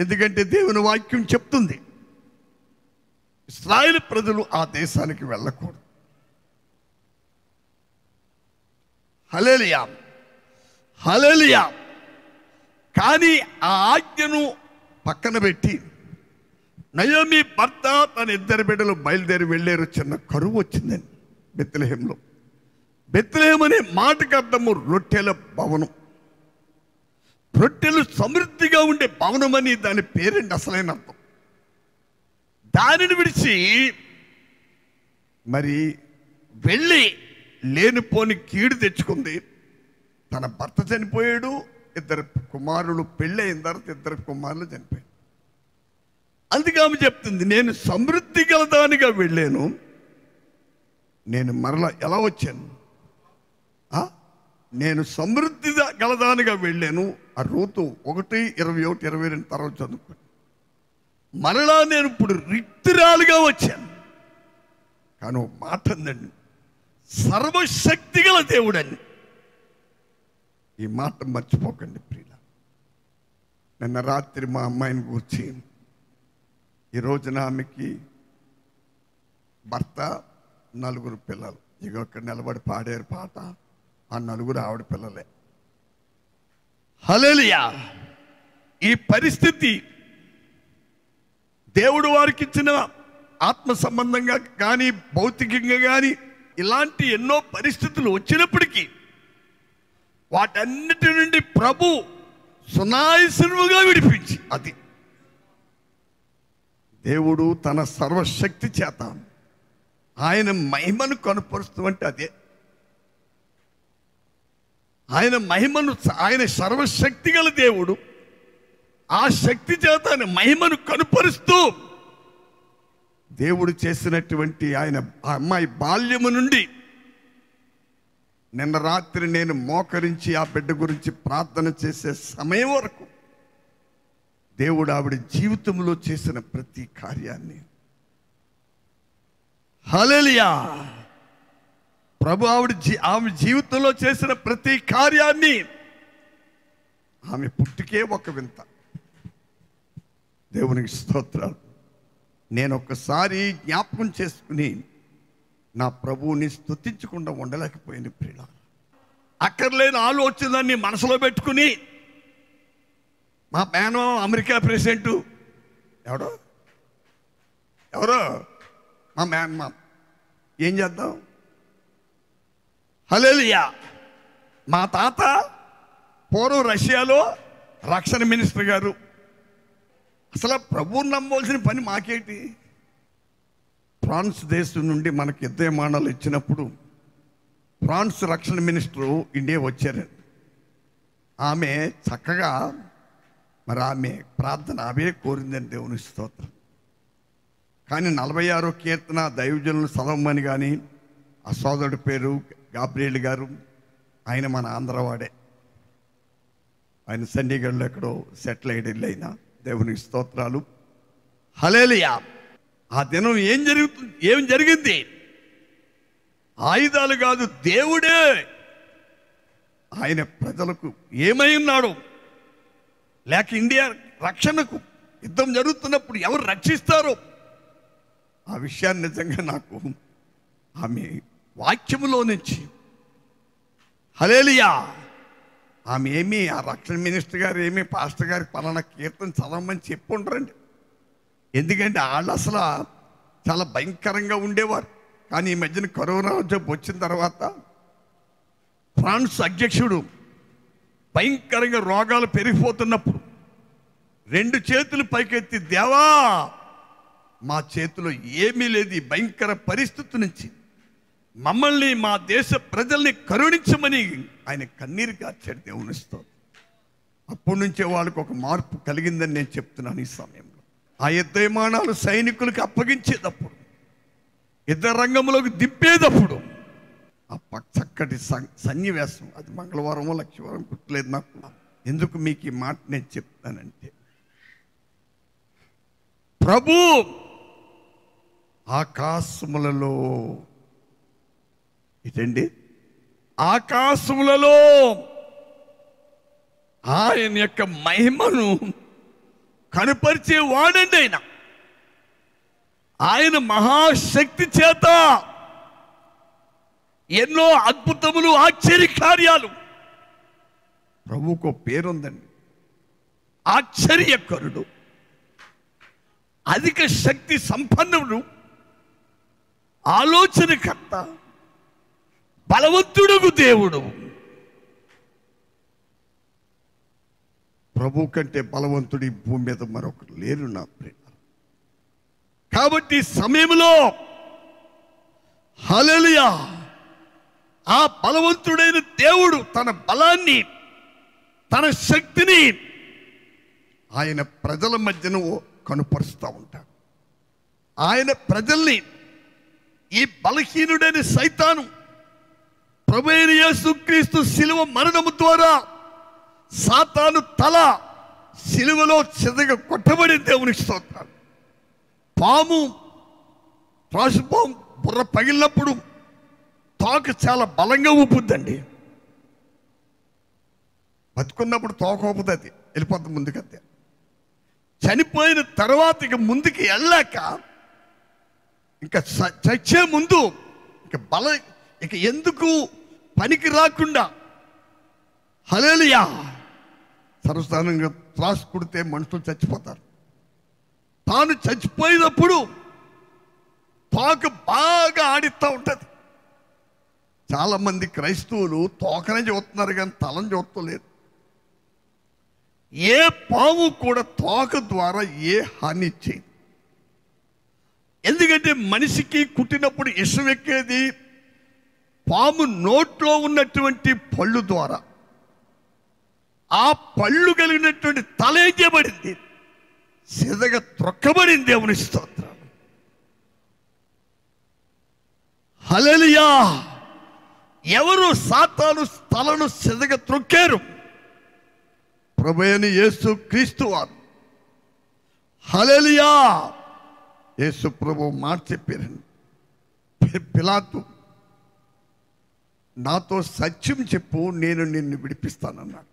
ఎందుకంటే దేవుని వాక్యం చెప్తుంది ఇశ్రాయేలు ప్రజలు ఆ దేశానికి వెళ్ళకూడదు. హల్లెలూయా, హల్లెలూయా. కానీ ఆ ఆజ్ఞను పక్కన పెట్టి నయోమి భర్త తన ఇద్దరు బిడ్డలు బయలుదేరి వెళ్ళారు. చిన్న కరువు వచ్చిందని బెత్లెహేంలో. బెత్లెహేం అనే మాటకు అర్థము రొట్టెల భవనం. రొట్టెలు సమృద్ధిగా ఉండే భవనం అని దాని పేరండి అసలైన అర్థం. దానిని విడిచి మరి వెళ్ళి లేనిపోని కీడు తెచ్చుకుంది. తన భర్త చనిపోయాడు, ఇద్దరు కుమారులు పెళ్ళి అయిన తర్వాత ఇద్దరు కుమారులు చనిపోయాడు. అందుకే ఆమె చెప్తుంది, నేను సమృద్ధి గలదానిగా వెళ్ళాను, నేను మరలా ఎలా వచ్చాను? నేను సమృద్ధి గలదానిగా వెళ్ళాను. ఆ రూతు 1:21-22 తర్వాత చదువుకోండి. మరలా నేను ఇప్పుడు రిక్తురాలుగా వచ్చాను. కానీ ఒక మాట ఉందండి, సర్వశక్తి గల దేవుడని. ఈ మాట మర్చిపోకండి ప్రియుల. నిన్న రాత్రి మా అమ్మాయిని కూర్చి, ఈ రోజున ఆమెకి భర్త, 4 పిల్లలు. ఇక అక్కడ నిలబడి పాడారు పాట, ఆ 4 ఆవిడ పిల్లలే. హల్లెలూయా. ఈ పరిస్థితి దేవుడు వారికి ఇచ్చిన ఆత్మ సంబంధంగా కానీ భౌతికంగా కానీ ఇలాంటి ఎన్నో పరిస్థితులు వచ్చినప్పటికీ వాటన్నిటి నుండి ప్రభు సునాయాసంగా విడిపించి, అది దేవుడు తన సర్వశక్తి చేత ఆయన మహిమను కనుపరుస్తూ, అంటే అదే ఆయన మహిమను, ఆయన సర్వశక్తి గల దేవుడు ఆ శక్తి చేత ఆయన మహిమను కనుపరుస్తూ దేవుడు చేసినటువంటి ఆయన ఆ అమ్మాయి బాల్యము నుండి నిన్న రాత్రి నేను మోకరించి ఆ బిడ్డ గురించి ప్రార్థన చేసే సమయం వరకు దేవుడు ఆవిడ జీవితంలో చేసిన ప్రతి కార్యాన్ని, హల్లెలూయా, ప్రభు ఆమె జీవితంలో చేసిన ప్రతి కార్యాన్ని, ఆమె పుట్టుకే ఒక వింత. దేవునికి స్తోత్రాలు. నేను ఒక్కసారి జ్ఞాపకం చేసుకుని నా ప్రభువుని స్తుతించకుండా ఉండలేకపోయింది ప్రియుల. అక్కర్లేని ఆలోచనలన్నీ మనసులో పెట్టుకుని మా మేనో అమెరికా ప్రెసిడెంట్ ఎవరో మా మేనమా ఏం చేద్దాం, హల్లెలూయా. మా తాత పూర్వం రష్యాలో రక్షణ మినిస్టర్ గారు. అసలు ప్రభువుని నమ్మవలసిన పని మాకేంటి? ఫ్రాన్స్ దేశం నుండి మనకి యుద్ధ విమానాలు ఇచ్చినప్పుడు ఫ్రాన్స్ రక్షణ మినిస్టరు ఇండియా వచ్చారండి. ఆమె చక్కగా మరి ఆమె ప్రార్థన అవే కోరిందని దేవుని స్తోత్రం. కానీ 46వ కీర్తన దైవజనులు సొలొమోను కానీ ఆ సోదరుడి పేరు గాబ్రియేల్ గారు, ఆయన మన ఆంధ్రవాడే, ఆయన చండీగఢ్లో ఎక్కడో సెటిల్ అయ్యేళ్ళు. అయినా దేవునికి స్తోత్రాలు, హల్లెలూయా. ఆ దినం ఏం జరిగింది? ఆయుధాలు కాదు, దేవుడే ఆయన ప్రజలకు ఏమై ఉన్నాడు. లేక ఇండియా రక్షణకు యుద్ధం జరుగుతున్నప్పుడు ఎవరు రక్షిస్తారు? ఆ విషయాన్ని నిజంగా నాకు ఆమె వాక్యములో నుంచి హల్లెలూయా. ఆమె ఏమి ఆ రక్షణ మినిస్టర్ గారు ఏమి పాస్టర్ గారికి పలానా కీర్తన చదవమని చెప్పి ఉండరండి. ఎందుకంటే వాళ్ళు అసలు చాలా భయంకరంగా ఉండేవారు. కానీ ఈ మధ్యన కరోనా జబ్బు వచ్చిన తర్వాత ఫ్రాన్స్ అధ్యక్షుడు భయంకరంగా రోగాలు పెరిగిపోతున్నప్పుడు 2 చేతులు పైకెత్తి, దేవా మా చేతిలో ఏమీ లేదు, ఈ భయంకర పరిస్థితి నుంచి మమ్మల్ని మా దేశ ప్రజల్ని కరుణించమని ఆయన కన్నీరు కార్చాడు దేవుని స్తోత్రం. అప్పటి నుంచే వాళ్ళకు ఒక మార్పు కలిగిందని నేను చెప్తున్నాను. ఈ సమయంలో ఆ యుద్ధ విమానాలు సైనికులకు అప్పగించేటప్పుడు, యుద్ధ రంగంలోకి దింపేటప్పుడు ఆ చక్కటి సన్నివేశం, అది మంగళవారమో లక్షవారం గుర్తులేదు నాకు. ఎందుకు మీకు ఈ మాట నేను చెప్తానంటే, ప్రభు ఆకాశములలో ఇదండి, ఆకాశములలో ఆయన యొక్క మహిమను కనపరిచే వాడండి. ఆయన మహాశక్తి చేత ఎన్నో అద్భుతములు, ఆశ్చర్య కార్యాలు. ప్రభువుకు పేరుందండి, ఆశ్చర్యకరుడు, అధిక శక్తి సంపన్నుడు, ఆలోచనకర్త, బలవంతుడుగు దేవుడు. ప్రభు కంటే బలవంతుడు ఈ భూమి మీద మరొకరు లేరు నా ప్రియ. కాబట్టి సమయంలో హల్లెలూయా, ఆ బలవంతుడైన దేవుడు తన బలాన్ని, తన శక్తిని ఆయన ప్రజల మధ్యన కనుపరుస్తూ ఉంటాడు. ఆయన ప్రజల్ని, ఈ బలహీనుడైన సైతాను ప్రభువైన యేసుక్రీస్తు శిలువ మరణము ద్వారా సాతాను తల శిలువలో చెదగ కొట్టబడి దేవునికి స్తోత్రాలు. పాము, త్రాసుపాము బుర్ర పగిలినప్పుడు తోక చాలా బలంగా ఊపుద్దండి. బతుకున్నప్పుడు తోక ఊపుతుంది, వెళ్ళిపోతుంది ముందుకంతే. చనిపోయిన తర్వాత ఇక ముందుకు వెళ్ళాక, ఇంకా చచ్చే ముందు ఇక ఎందుకు పనికి రాకుండా హల్లెలూయా సర్వసాధారణంగా త్రాసు కుడితే మనుషులు చచ్చిపోతారు. తాను చచ్చిపోయినప్పుడు తోక బాగా ఆడిస్తూ ఉంటుంది. చాలామంది క్రైస్తవులు తోకనే చూస్తున్నారు కానీ తలని చూస్తలేదు. ఏ పాము కూడా తోక ద్వారా ఏ హాని చేయదు. ఎందుకంటే మనిషికి కుట్టినప్పుడు విషం ఎక్కేది పాము నోట్లో ఉన్నటువంటి పళ్ళు ద్వారా. ఆ పళ్ళు కలిగినటువంటి తల ఏం చేయబడింది? సిదగ త్రొక్కబడింది. దేవుని స్తోత్రాలు, హల్లెలూయా. ఎవరు సాతాను తలను సిదగ త్రొక్కారు? ప్రభువైన యేసు క్రీస్తు వారు. హల్లెలూయా. యేసు ప్రభు మాట చెప్పారండి, పిలాతు నాతో సత్యం చెప్పు, నేను నిన్ను విడిపిస్తానన్నాడు.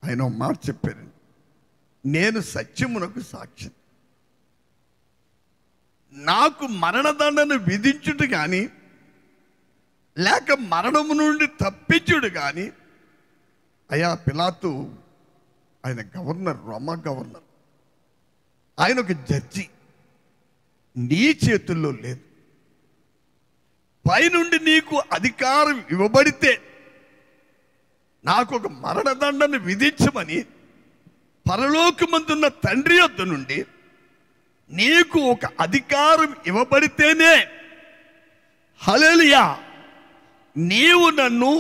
ఆయన మాట చెప్పారండి, నేను సత్యమునకు సాక్షి. నాకు మరణదండను విధించుట కానీ లేక మరణము నుండి తప్పించుడు కానీ, అయ్యా పిలాతు ఆయన గవర్నర్, రోమా గవర్నర్, ఆయన ఒక జడ్జి, నీ చేతుల్లో లేదు. పైనుండి నీకు అధికారం ఇవ్వబడితే నాకు ఒక మరణదండను విధించమని పరలోకమందున్న తండ్రి యొద్ద నుండి నీకు ఒక అధికారం ఇవ్వబడితేనే హల్లెలూయా నీవు నన్ను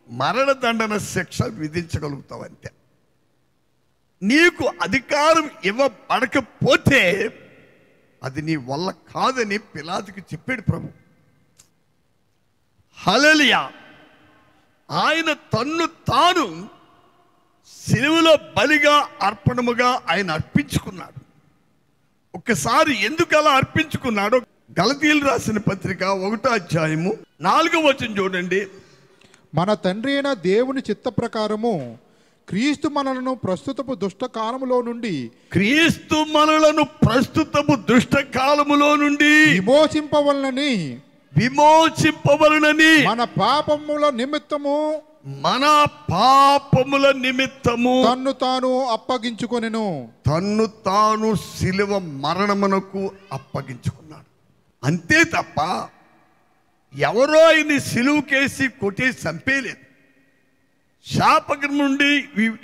మరణదండన శిక్ష విధించగలుగుతావు. అంతే. నీకు అధికారం ఇవ్వబడకపోతే అది నీ వల్ల కాదని పిలాతుకి చెప్పాడు ప్రభు. హల్లెలూయా. ఆయన తన్ను తాను సిలువలో బలిగా అర్పణముగా ఆయన అర్పించుకున్నాడు. ఒక్కసారి ఎందుకు అలా అర్పించుకున్నాడో గలతీయులు రాసిన పత్రిక 1వ అధ్యాయము 4వ వచనం చూడండి. మన తండ్రి అయిన దేవుని చిత్త ప్రకారము క్రీస్తు మనలను ప్రస్తుతపు దుష్టకాలములో నుండి విమోచింపవలనని మన పాపముల నిమిత్తము తన్ను తాను శిలువ మరణమునకు అప్పగించుకున్నాడు. అంతే తప్ప ఎవరో ఆయన్ని సిలువకేసి కొట్టేసి చంపేలేదు. శాపం నుండి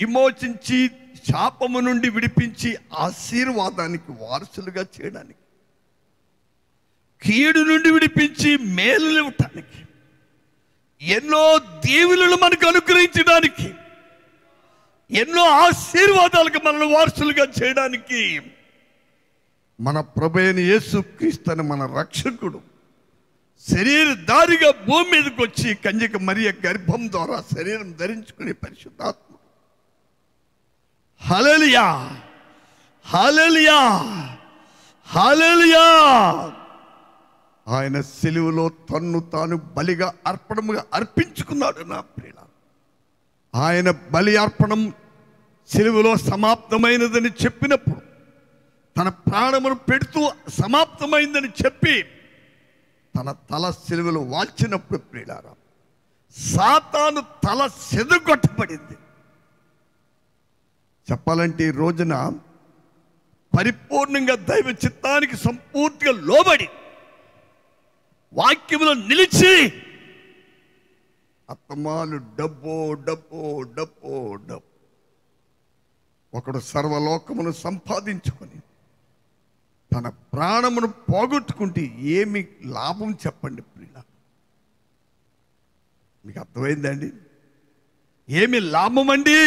విమోచించి, శాపము నుండి విడిపించి ఆశీర్వాదానికి వారసులుగా చేయడానికి, కీడు నుండి విడిపించి మేలు ఇవ్వటానికి, ఎన్నో దీవెనలు మనకు అనుగ్రహించడానికి, ఎన్నో ఆశీర్వాదాలకు మనల్ని వారసులుగా చేయడానికి మన ప్రభువైన యేసుక్రీస్తు మన రక్షకుడు శరీరధారిగా భూమి మీదకి వచ్చి కన్యక మరియ గర్భం ద్వారా శరీరం ధరించుకునే పరిశుద్ధాత్ముడు. హల్లెలూయా, హల్లెలూయా, హల్లెలూయా. ఆయన సిలువలో తన్ను తాను బలిగా అర్పణముగా అర్పించుకున్నాడు. నా ప్రియుల, ఆయన బలి అర్పణం సిలువలో సమాప్తమైనదని చెప్పినప్పుడు, తన ప్రాణమును పెడుతూ సమాప్తమైందని చెప్పి తన తల సిలువలో వాల్చినప్పుడు ప్రియులారా, సాతాను తల సెదగొట్టబడింది. చెప్పాలంటే ఈ రోజున పరిపూర్ణంగా దైవ చిత్తానికి సంపూర్తిగా లోబడి వాక్యములో నిలిచి అత్తమాలు డబ్బో డబ్బో డబ్బో డబ్బు, ఒకడు సర్వలోకమును సంపాదించుకొని తన ప్రాణమును పోగొట్టుకుంటే ఏమి లాభం చెప్పండి ప్రియుల? మీకు అర్థమైందండి? ఏమి లాభం అండి?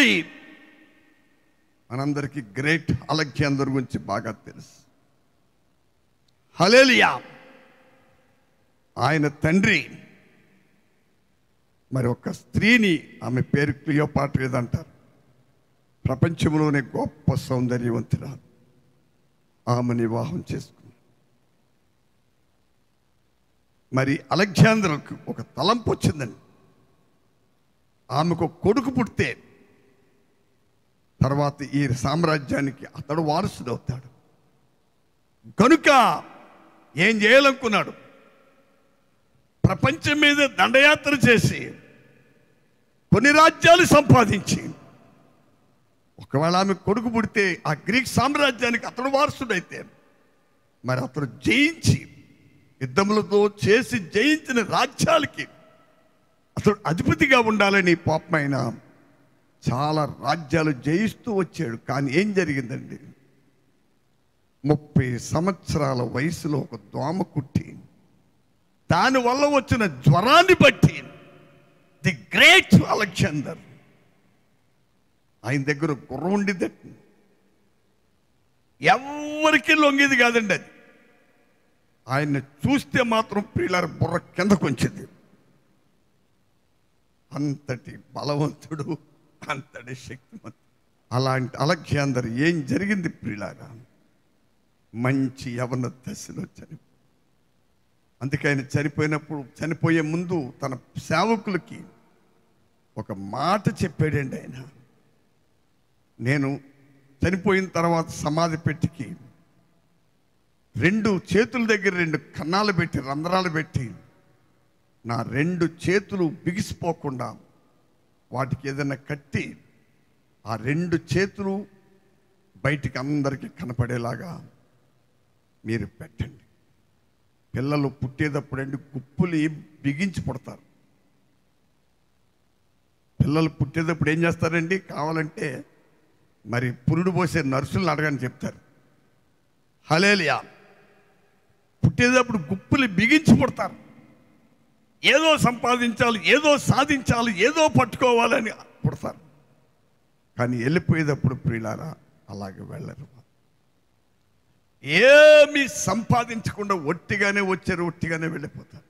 మనందరికీ గ్రేట్ అలెగ్జాండర్ గురించి బాగా తెలుసు. హల్లెలూయా. ఆయన తండ్రి మరి ఒక స్త్రీని, ఆమె పేరు క్లియోపాట్రా ఏదంటారు, ప్రపంచంలోనే గొప్ప సౌందర్యవంతురాలు, ఆమెను వివాహం చేసుకుంది. మరి అలెగ్జాండర్కు ఒక తలంపు వచ్చిందండి. ఆమెకు కొడుకు పుడితే తర్వాత ఈ సామ్రాజ్యానికి అతడు వారసుడు అవుతాడు. కనుక ఏం చేయాలనుకున్నాడు? ప్రపంచం మీద దండయాత్ర చేసి కొన్ని రాజ్యాలు సంపాదించి, ఒకవేళ ఆమె కొడుకు పుడితే ఆ గ్రీక్ సామ్రాజ్యానికి అతడు వారసుడైతే మరి అతడు జయించి, యుద్ధములతో చేసి జయించిన రాజ్యాలకి అతడు అధిపతిగా ఉండాలని పాపమైన చాలా రాజ్యాలు జయిస్తూ వచ్చాడు. కానీ ఏం జరిగిందండి? 30 సంవత్సరాల వయసులో ఒక దోమ కుట్టి దానివల్ల వచ్చిన జ్వరాన్ని బట్టి ది గ్రేట్ అలెగ్జాండర్, ఆయన దగ్గర గుర్రం ఉండేదట, ఎవరికి లొంగేది కాదండి. అది ఆయన్ని చూస్తే మాత్రం ప్రియులార బుర్ర కిందకు వచ్చింది. అంతటి బలవంతుడు, అంతటి శక్తిమంతుడు. అలాంటి అలెగ్జాండర్ ఏం జరిగింది ప్రియులారా? మంచి యవన దశలో చనిపోయి, అందుకే ఆయన చనిపోయే ముందు తన సేవకులకి ఒక మాట చెప్పాడండి. ఆయన, నేను చనిపోయిన తర్వాత సమాధి పెట్టికి 2 చేతుల దగ్గర 2 కన్నాలు పెట్టి, రంధ్రాలు పెట్టి నా 2 చేతులు బిగిసిపోకుండా వాటికి ఏదైనా కట్టి ఆ 2 చేతులు బయటికి అందరికీ కనపడేలాగా మీరు పెట్టండి. పిల్లలు పుట్టేటప్పుడండి గుప్పులు బిగించి పుడతారు. పిల్లలు పుట్టేటప్పుడు ఏం చేస్తారండి? కావాలంటే మరి పురుడు పోసే నర్సులను అడగని చెప్తారు. హల్లెలూయా. పుట్టేటప్పుడు గుప్పులు బిగించి పుడతారు. ఏదో సంపాదించాలి, ఏదో సాధించాలి, ఏదో పట్టుకోవాలని పుడతారు. కానీ వెళ్ళిపోయేటప్పుడు ప్రియులారా అలాగే వెళ్ళరు. ఏమి సంపాదించకుండా ఒట్టిగానే వచ్చారు, ఒట్టిగానే వెళ్ళిపోతారు.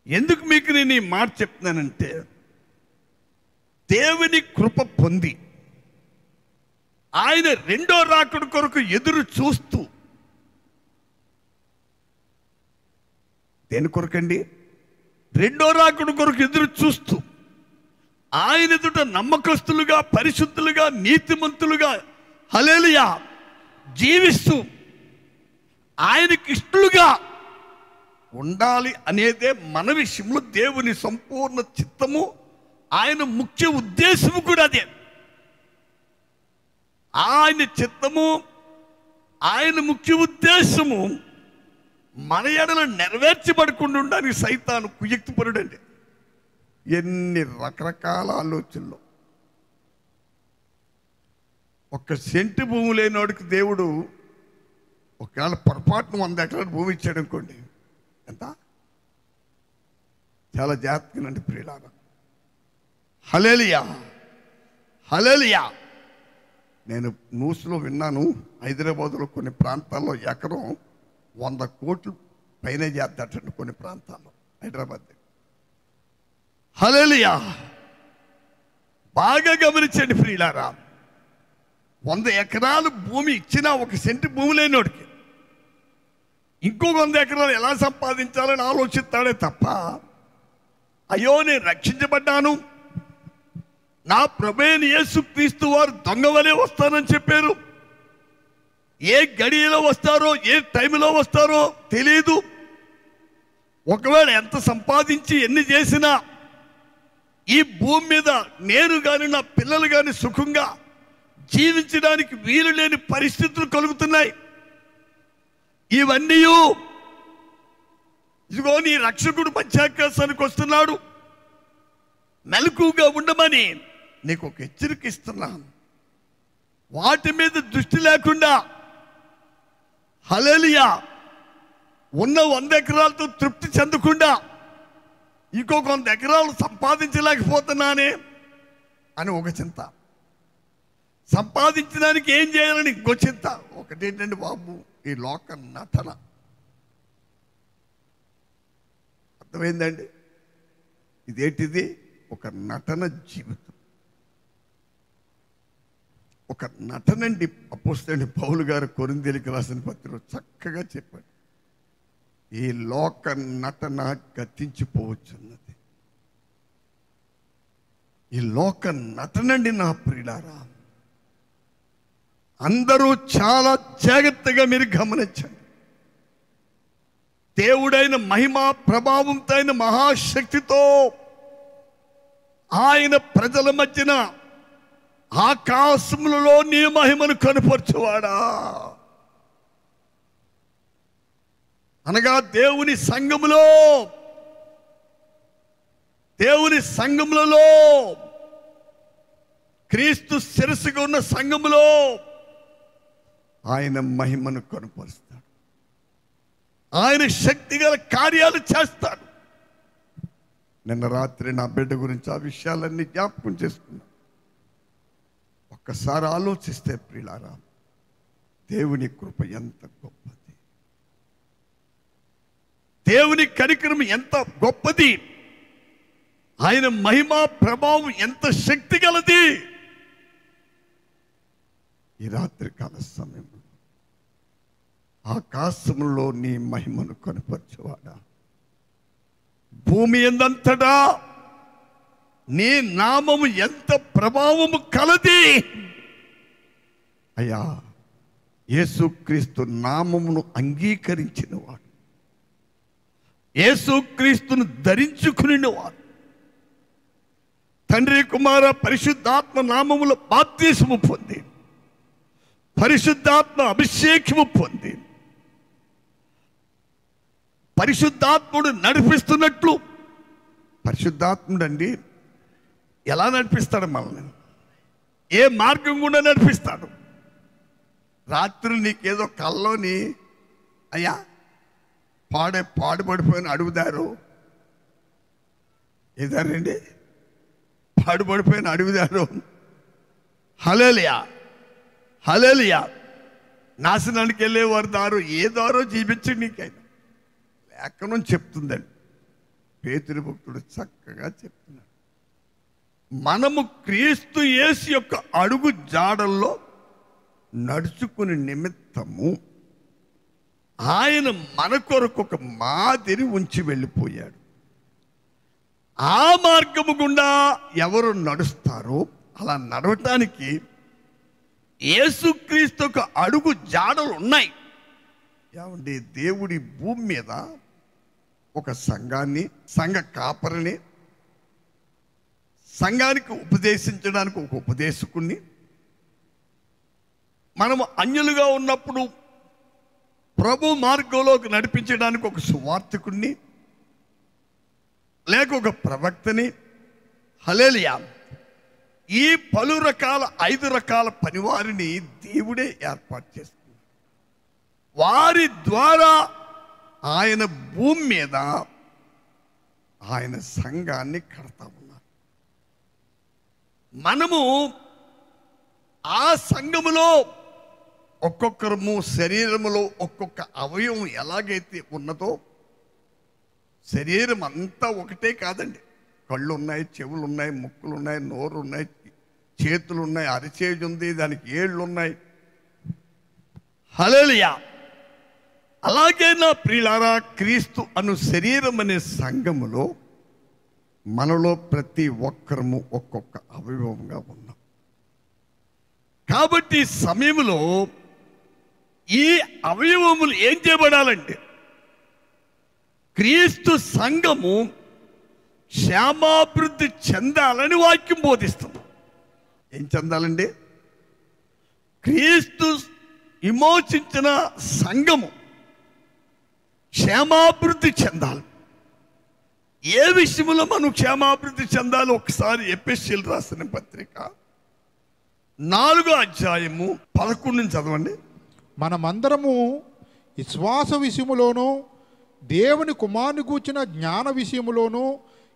ఎందుకు మీకు నేను ఈ మాట చెప్తున్నానంటే, దేవుని కృప పొంది ఆయన 2వ రాకడ కొరకు ఎదురు చూస్తూ, దేని కొరకండి? 2వ రాకడ కొరకు ఎదురు చూస్తూ ఆయన ఎదుట నమ్మకస్తులుగా, పరిశుద్ధులుగా, నీతిమంతులుగా హల్లెలూయా జీవిస్తూ ఆయనకి ఇష్టలుగా ఉండాలి అనేదే మన విషయంలో దేవుని సంపూర్ణ చిత్తము, ఆయన ముఖ్య ఉద్దేశము కూడా అదే. ఆయన చిత్తము, ఆయన ముఖ్య ఉద్దేశము మన ఎడల నెరవేర్చబడకుండా ఉండడానికి సైతాను కుయుక్తిపరుడండి. ఎన్ని రకరకాల ఆలోచనలు. 1 సెంటు భూమి లేనివాడికి దేవుడు ఒకవేళ పొరపాటును 100 ఎకరాల భూమి ఇచ్చాడు అనుకోండి, ఎంత చాలా జాగ్రత్తగానండి ప్రియులారా. హల్లెలూయా, హల్లెలూయా. నేను న్యూస్లో విన్నాను, హైదరాబాద్లో కొన్ని ప్రాంతాల్లో ఎకరం 100 కోట్లు పైన చేద్దాటండి కొన్ని ప్రాంతాల్లో, హైదరాబాద్. హల్లెలూయా. బాగా గమనించండి ప్రియులారా. 100 ఎకరాలు భూమి ఇచ్చినా 1 సెంటు భూమి లేనివాడికి ఇంకో 100 ఎకరాలు ఎలా సంపాదించాలని ఆలోచిస్తాడే తప్ప, అయ్యో నేను రక్షించబడ్డాను, నా ప్రభువైన యేసుక్రీస్తు వారు దొంగ వలె వస్తానని చెప్పారు, ఏ గడియలో వస్తారో ఏ టైంలో వస్తారో తెలియదు, ఒకవేళ ఎంత సంపాదించి ఎన్ని చేసినా ఈ భూమి మీద నేను కానీ నా పిల్లలు కానీ సుఖంగా జీవించడానికి వీలు లేని పరిస్థితులు కలుగుతున్నాయి. ఇవన్నీ ఇదిగో నీ రక్షకుడు పంచాకాశానికి వస్తున్నాడు, మెలకుగా ఉండమని నీకు ఒక హెచ్చరిక ఇస్తున్నాను. వాటి మీద దృష్టి లేకుండా హల్లెలూయా ఉన్న 100 ఎకరాలతో తృప్తి చెందకుండా ఇంకొక 100 ఎకరాలు సంపాదించలేకపోతున్నానే అని ఒక చింత, సంపాదించడానికి ఏం చేయాలని ఇంకో చింత. ఒకటేంటండి బాబు, ఈ లోక నటన. అర్థమైందండి? ఇదేంటిది? ఒక నటన జీవితం, ఒక నటనండి. అపోస్తలుడైన పౌలు గారు కొరింథీయులకు రాసిన పత్రికలో చక్కగా చెప్పాడు, ఈ లోక నటన గతించిపోవచ్చున్నది. ఈ లోక నటనండి నా ప్రియులారా. అందరూ చాలా జాగ్రత్తగా మీరు గమనించండి. దేవుడైన మహిమ ప్రభావంతో అయిన మహాశక్తితో ఆయన ప్రజల మధ్యన ఆకాశములలో నీ మహిమను కనపరచువాడా, అనగా దేవుని సంఘములలో క్రీస్తు శిరస్సుగా ఉన్న సంఘములో ఆయన మహిమను కనపరుస్తాడు, ఆయన శక్తి గల కార్యాలు చేస్తాడు. నిన్న రాత్రి నా బిడ్డ గురించి ఆ విషయాలన్నీ జ్ఞాపకం చేసుకున్నాను. ఒక్కసారి ఆలోచిస్తే ప్రియులారా, దేవుని కృప ఎంత గొప్పది, దేవుని కనికరం ఎంత గొప్పది, ఆయన మహిమ ప్రభావం ఎంత శక్తి గలది. ఈ రాత్రి కాల సమయంలో ఆకాశములో నీ మహిమను కనపరచువాడా, భూమి ఎందంతటా నీ నామము ఎంత ప్రభావము కలది. అయ్యా, యేసుక్రీస్తు నామమును అంగీకరించిన వాడు, యేసుక్రీస్తును ధరించుకుని వారు తండ్రి కుమార పరిశుద్ధాత్మ నామములో బాప్తిసము పొంది పరిశుద్ధాత్మ అభిషేకము పొంది పరిశుద్ధాత్ముడు నడిపిస్తున్నట్లు పరిశుద్ధాత్ముడు అండి ఎలా నడిపిస్తాడు మనల్ని? ఏ మార్గం కూడా నడిపిస్తాడు. రాత్రి నీకేదో కల్లోని అయ్యా పాడుపడిపోయిన అడుగుదారు ఏదారండి పాడుపడిపోయిన అడుగుదారు హల్లెలూయా హల్లెలూయా నాశనానికి వెళ్ళేవారు దారు ఏ దారో జీవించండి నీకైనా లేఖనం చెప్తుందండి. పేతురు భక్తుడు చక్కగా చెప్తున్నాడు. మనము క్రీస్తు యేసు యొక్క అడుగు జాడల్లో నడుచుకునే నిమిత్తము ఆయన మన కొరకు ఒక మాదిరి ఉంచి వెళ్ళిపోయాడు. ఆ మార్గము గుండా ఎవరు నడుస్తారో అలా నడవటానికి యేసుక్రీస్తు ఒక అడుగు జాడలు ఉన్నాయి. ఏమండి, దేవుడి భూమి మీద ఒక సంఘాన్ని, సంఘ కాపరిని, సంఘానికి ఉపదేశించడానికి ఒక ఉపదేశకుణ్ణి, మనము అన్యులుగా ఉన్నప్పుడు ప్రభు మార్గంలోకి నడిపించడానికి ఒక సువార్తికుణ్ణి లేక ఒక ప్రవక్తని, హల్లెలూయా, ఈ పలు రకాల 5 రకాల పనివారిని దేవుడే ఏర్పాటు చేస్తుంది. వారి ద్వారా ఆయన భూమి మీద ఆయన సంఘాన్ని కడతా ఉన్నారు. మనము ఆ సంఘములో ఒక్కొక్కరము శరీరములో ఒక్కొక్క అవయవం ఎలాగైతే ఉన్నదో, శరీరం అంతా ఒకటే కాదండి. కళ్ళు ఉన్నాయి, చెవులు ఉన్నాయి, ముక్కులు ఉన్నాయి, నోరు ఉన్నాయి, చేతులు ఉన్నాయి, అరిచేది ఉంది, దానికి ఏళ్ళు ఉన్నాయి. హల్లెలూయా. అలాగే నా ప్రియులారా, క్రీస్తు అను శరీరం అనే సంఘములో మనలో ప్రతి ఒక్కరము ఒక్కొక్క అవయవంగా ఉన్నాం. కాబట్టి సమయంలో ఈ అవయవములు ఏం చేయబడాలంటే క్రీస్తు సంఘము క్షేమాభివృద్ధి చెందాలని వాక్యం బోధిస్తుంది. ఏం చెందాలండి? క్రీస్తు విమోచించిన సంఘము క్షేమాభివృద్ధి చెందాలి. ఏ విషయంలో మనం క్షేమాభివృద్ధి చెందాలి? ఒకసారి ఎఫెసీయులకు రాసిన పత్రిక 4వ అధ్యాయము 11 చదవండి. మనమందరము విశ్వాస విషయములోను దేవుని కుమారుని గూర్చిన జ్ఞాన విషయములోను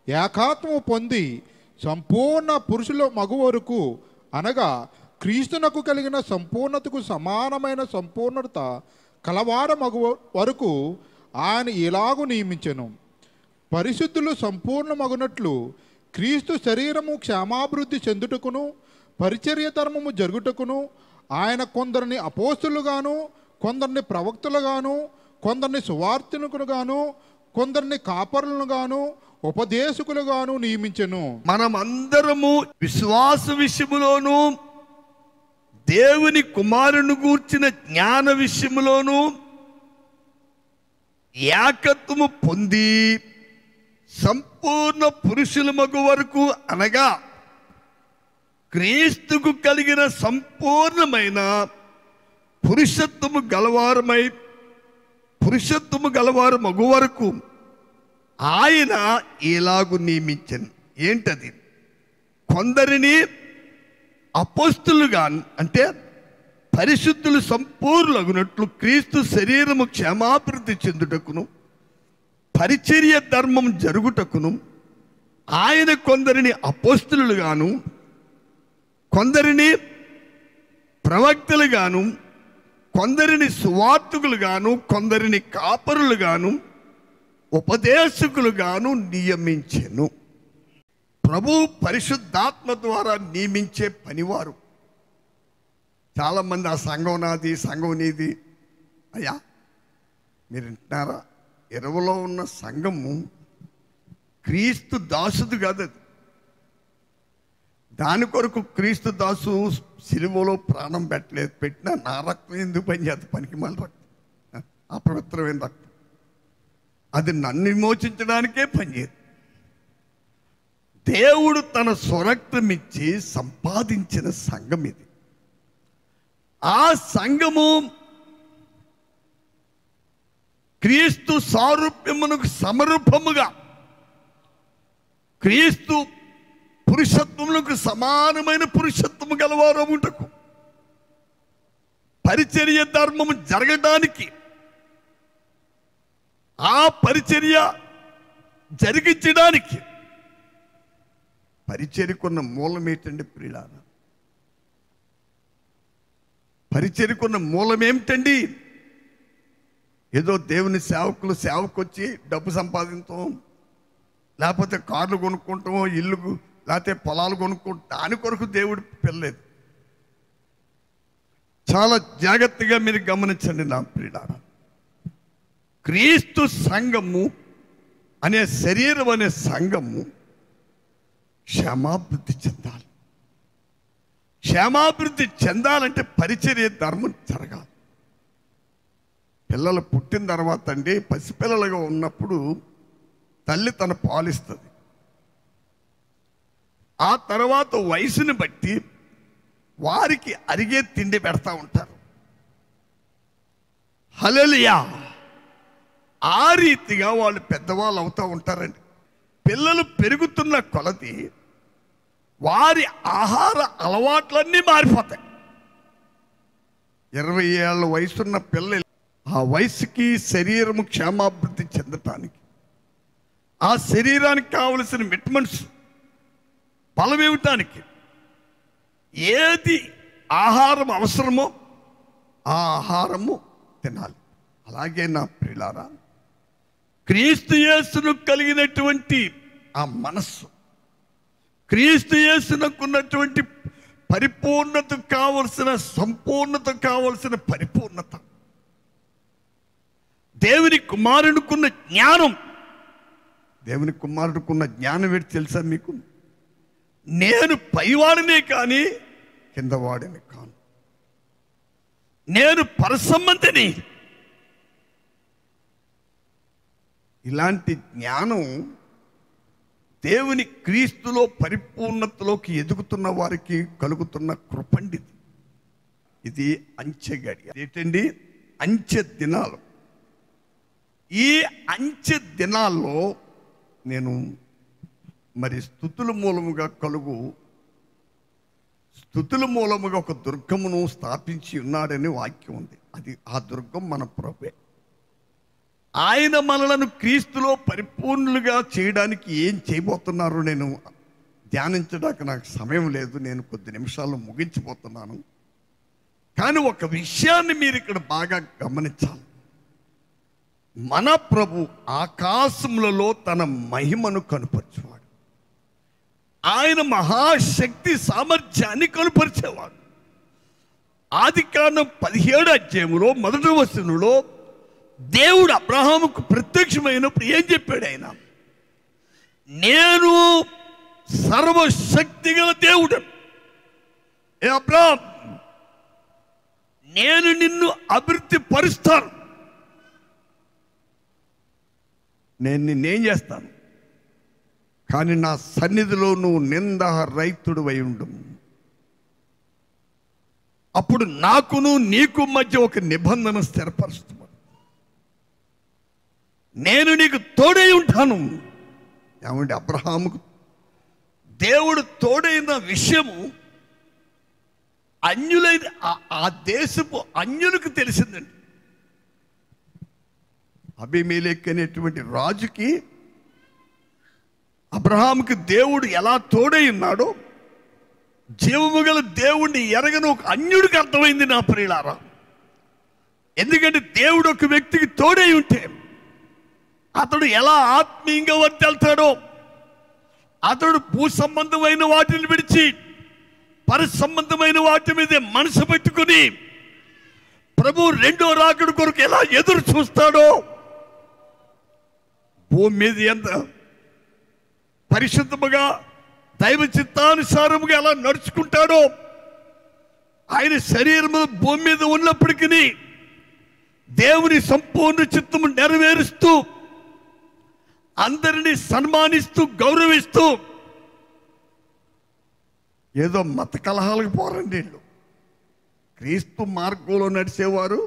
ఏకాత్మము పొంది సంపూర్ణ పురుషుల మగు వరకు, అనగా క్రీస్తునకు కలిగిన సంపూర్ణతకు సమానమైన సంపూర్ణత కలవార మగు వరకు ఆయన ఇలాగు నియమించెను. పరిశుద్ధులు సంపూర్ణ మగునట్లు క్రీస్తు శరీరము క్షేమాభివృద్ధి చెందుటకును పరిచర్య ధర్మము జరుగుటకును ఆయన కొందరిని అపోస్తులుగాను, కొందరిని ప్రవక్తలుగాను, కొందరిని సువార్తికులుగాను, కొందరిని కాపరులుగాను, ఉపదేశకులుగాను నియమించెను. మనం అందరము విశ్వాస విషయములోను దేవుని కుమారుని గూర్చిన జ్ఞాన విషయములోను ఏకత్వము పొంది సంపూర్ణ పురుషుల మగు వరకు, అనగా క్రీస్తుకు కలిగిన సంపూర్ణమైన పురుషత్వము గలవారు మగు వరకు ఆయన ఇలాగు నియమించను. ఏంటది? కొందరిని అపోస్తులుగా, అంటే పరిశుద్ధులు సంపూర్ణులగునట్లు క్రీస్తు శరీరము క్షేమాభివృద్ధి చెందుటకును పరిచర్య ధర్మం జరుగుటకును ఆయన కొందరిని అపోస్తులుగాను, కొందరిని ప్రవక్తలుగాను, కొందరిని సువార్తికులుగాను, కొందరిని కాపరులుగాను, ఉపదేశకులుగాను నియమించెను. ప్రభు పరిశుద్ధాత్మ ద్వారా నియమించే పనివారు చాలామంది. ఆ సంఘం నాది, సంఘం నీది. అయ్యా మీరు వింటున్నారా? 20లో ఉన్న సంఘము క్రీస్తు దాసుడు కాదు. అది దాని కొరకు క్రీస్తు దాసు సిలువలో ప్రాణం పెట్టలేదు. పెట్టినా నా రక్తం ఎందుకు పని చేస్తుంది? పనికి మళ్ళీ రక్తం, అపవిత్రమైన రక్తం. అది నన్ను విమోచించడానికే పనిచేయదు. దేవుడు తన స్వరక్తం ఇచ్చి సంపాదించిన సంఘం ఇది. ఆ సంఘము క్రీస్తు సారూప్యమునకు సమరూపముగా, క్రీస్తు పురుషత్వములకు సమానమైన పురుషత్వము గలవారు ఉంటకు, పరిచర్య ధర్మము జరగడానికి, ఆ పరిచర్య జరిగించడానికి పరిచర్యకున్న మూలం ఏంటండి ప్రియులారా? పరిచర్యకున్న మూలం ఏమిటండి? ఏదో దేవుని సేవకు వచ్చి డబ్బు సంపాదించడం, లేకపోతే కార్లు కొనుక్కుంటాం, ఇల్లు లేకపోతే పొలాలు కొనుక్కుంటాం, దాని కొరకు దేవుడు పిల్లలేదు. చాలా జాగ్రత్తగా మీరు గమనించండి నా ప్రియులారా. క్రీస్తు సంఘము అనే శరీరం అనే సంఘము క్షేమాభివృద్ధి చెందాలి. క్షేమాభివృద్ధి చెందాలంటే పరిచర్య ధర్మం జరగాలి. పిల్లలు పుట్టిన తర్వాత అండి, పసిపిల్లలుగా ఉన్నప్పుడు తల్లి తన పాలిస్తుంది. ఆ తర్వాత వయసుని బట్టి వారికి అరిగే తిండి పెడతా ఉంటారు. హల్లెలూయా! ఆ రీతిగా వాళ్ళు పెద్దవాళ్ళు అవుతూ ఉంటారండి. పిల్లలు పెరుగుతున్న కొలది వారి ఆహార అలవాట్లన్నీ మారిపోతాయి. 20 ఏళ్ళ వయసున్న పిల్లలు ఆ వయసుకి శరీరము క్షేమాభివృద్ధి చెందటానికి, ఆ శరీరానికి కావలసిన విటమిన్స్ బలం ఇవ్వటానికి ఏది ఆహారం అవసరమో ఆ ఆహారము తినాలి. అలాగే నా ప్రియులారా, క్రీస్తు యేసును కలిగినటువంటి ఆ మనస్సు, క్రీస్తు యేసునకు ఉన్నటువంటి పరిపూర్ణత కావలసిన, సంపూర్ణత కావలసిన పరిపూర్ణత, దేవుని కుమారునికున్న జ్ఞానం. దేవుని కుమారుడికున్న జ్ఞానం ఏంటి తెలుసా మీకు? నేను పైవాడినే కానీ కిందవాడిని కాను, నేను పరసంబంధిని. ఇలాంటి జ్ఞానం దేవుని క్రీస్తులో పరిపూర్ణతలోకి ఎదుగుతున్న వారికి కలుగుతున్న కృపండి. ఇది అంచె గడియ. ఏంటండి? అంచె దినాలు. ఈ అంచె దినాల్లో నేను మరి స్తుతుల మూలముగా ఒక దుర్గమును స్థాపించి ఉన్నాడని వాక్యం ఉంది. అది ఆ దుర్గం మన ప్రభువే. ఆయన మనలను క్రీస్తులో పరిపూర్ణులుగా చేయడానికి ఏం చేయబోతున్నారో నేను ధ్యానించడానికి నాకు సమయం లేదు. నేను కొద్ది నిమిషాల్లో ముగించిపోతున్నాను. కానీ ఒక విషయాన్ని మీరు ఇక్కడ బాగా గమనించాలి. మన ప్రభు ఆకాశములలో తన మహిమను కనుపరిచేవాడు. ఆయన మహాశక్తి సామర్థ్యాన్ని కనుపరిచేవాడు. ఆదికాండం 17వ అధ్యాయంలో 1వ వచనంలో దేవుడు అబ్రహాముకు ప్రత్యక్షమైనప్పుడు ఏం చెప్పాడు? ఆయన, నేను సర్వశక్తి గల దేవుడు. ఏ అబ్రహాం, నేను నిన్ను అభివృద్ధి పరుస్తాను, నేను నిన్నేం చేస్తాను, కానీ నా సన్నిధిలో నువ్వు నిందారహితుడు అయి ఉండు. అప్పుడు నాకును నీకు మధ్య ఒక నిబంధన స్థిరపరుస్తున్నాను. నేను నీకు తోడై ఉంటాను. ఏమంటే అబ్రహాముకు దేవుడు తోడైన విషయము అన్యులైన ఆ దేశపు అన్యులకు తెలిసిందండి. అబీమెలెకు అనేటువంటి రాజుకి అబ్రహాముకి దేవుడు ఎలా తోడై ఉన్నాడో జీవము గల దేవుణ్ణి ఎరగని ఒక అన్యుడికి అర్థమైంది నా ప్రియులారా. ఎందుకంటే దేవుడు ఒక వ్యక్తికి తోడై ఉంటే అతడు ఎలా ఆత్మీయంగా వర్తిల్తాడో, అతడు భూ సంబంధమైన వాటిని విడిచి పర సంబంధమైన వాటి మీదే మనసు పెట్టుకుని ప్రభు రెండో రాకడ కొరకు ఎలా ఎదురు చూస్తాడో, భూమి మీద ఎంత పరిశుద్ధముగా దైవ చిత్తానుసారముగా ఎలా నడుచుకుంటాడో, ఆయన శరీరము భూమి మీద ఉన్నప్పటికీ దేవుని సంపూర్ణ చిత్తము నెరవేరుస్తూ అందరినీ సన్మానిస్తూ గౌరవిస్తూ, ఏదో మత కలహాలకు పోరండి వీళ్ళు. క్రీస్తు మార్గంలో నడిచేవారు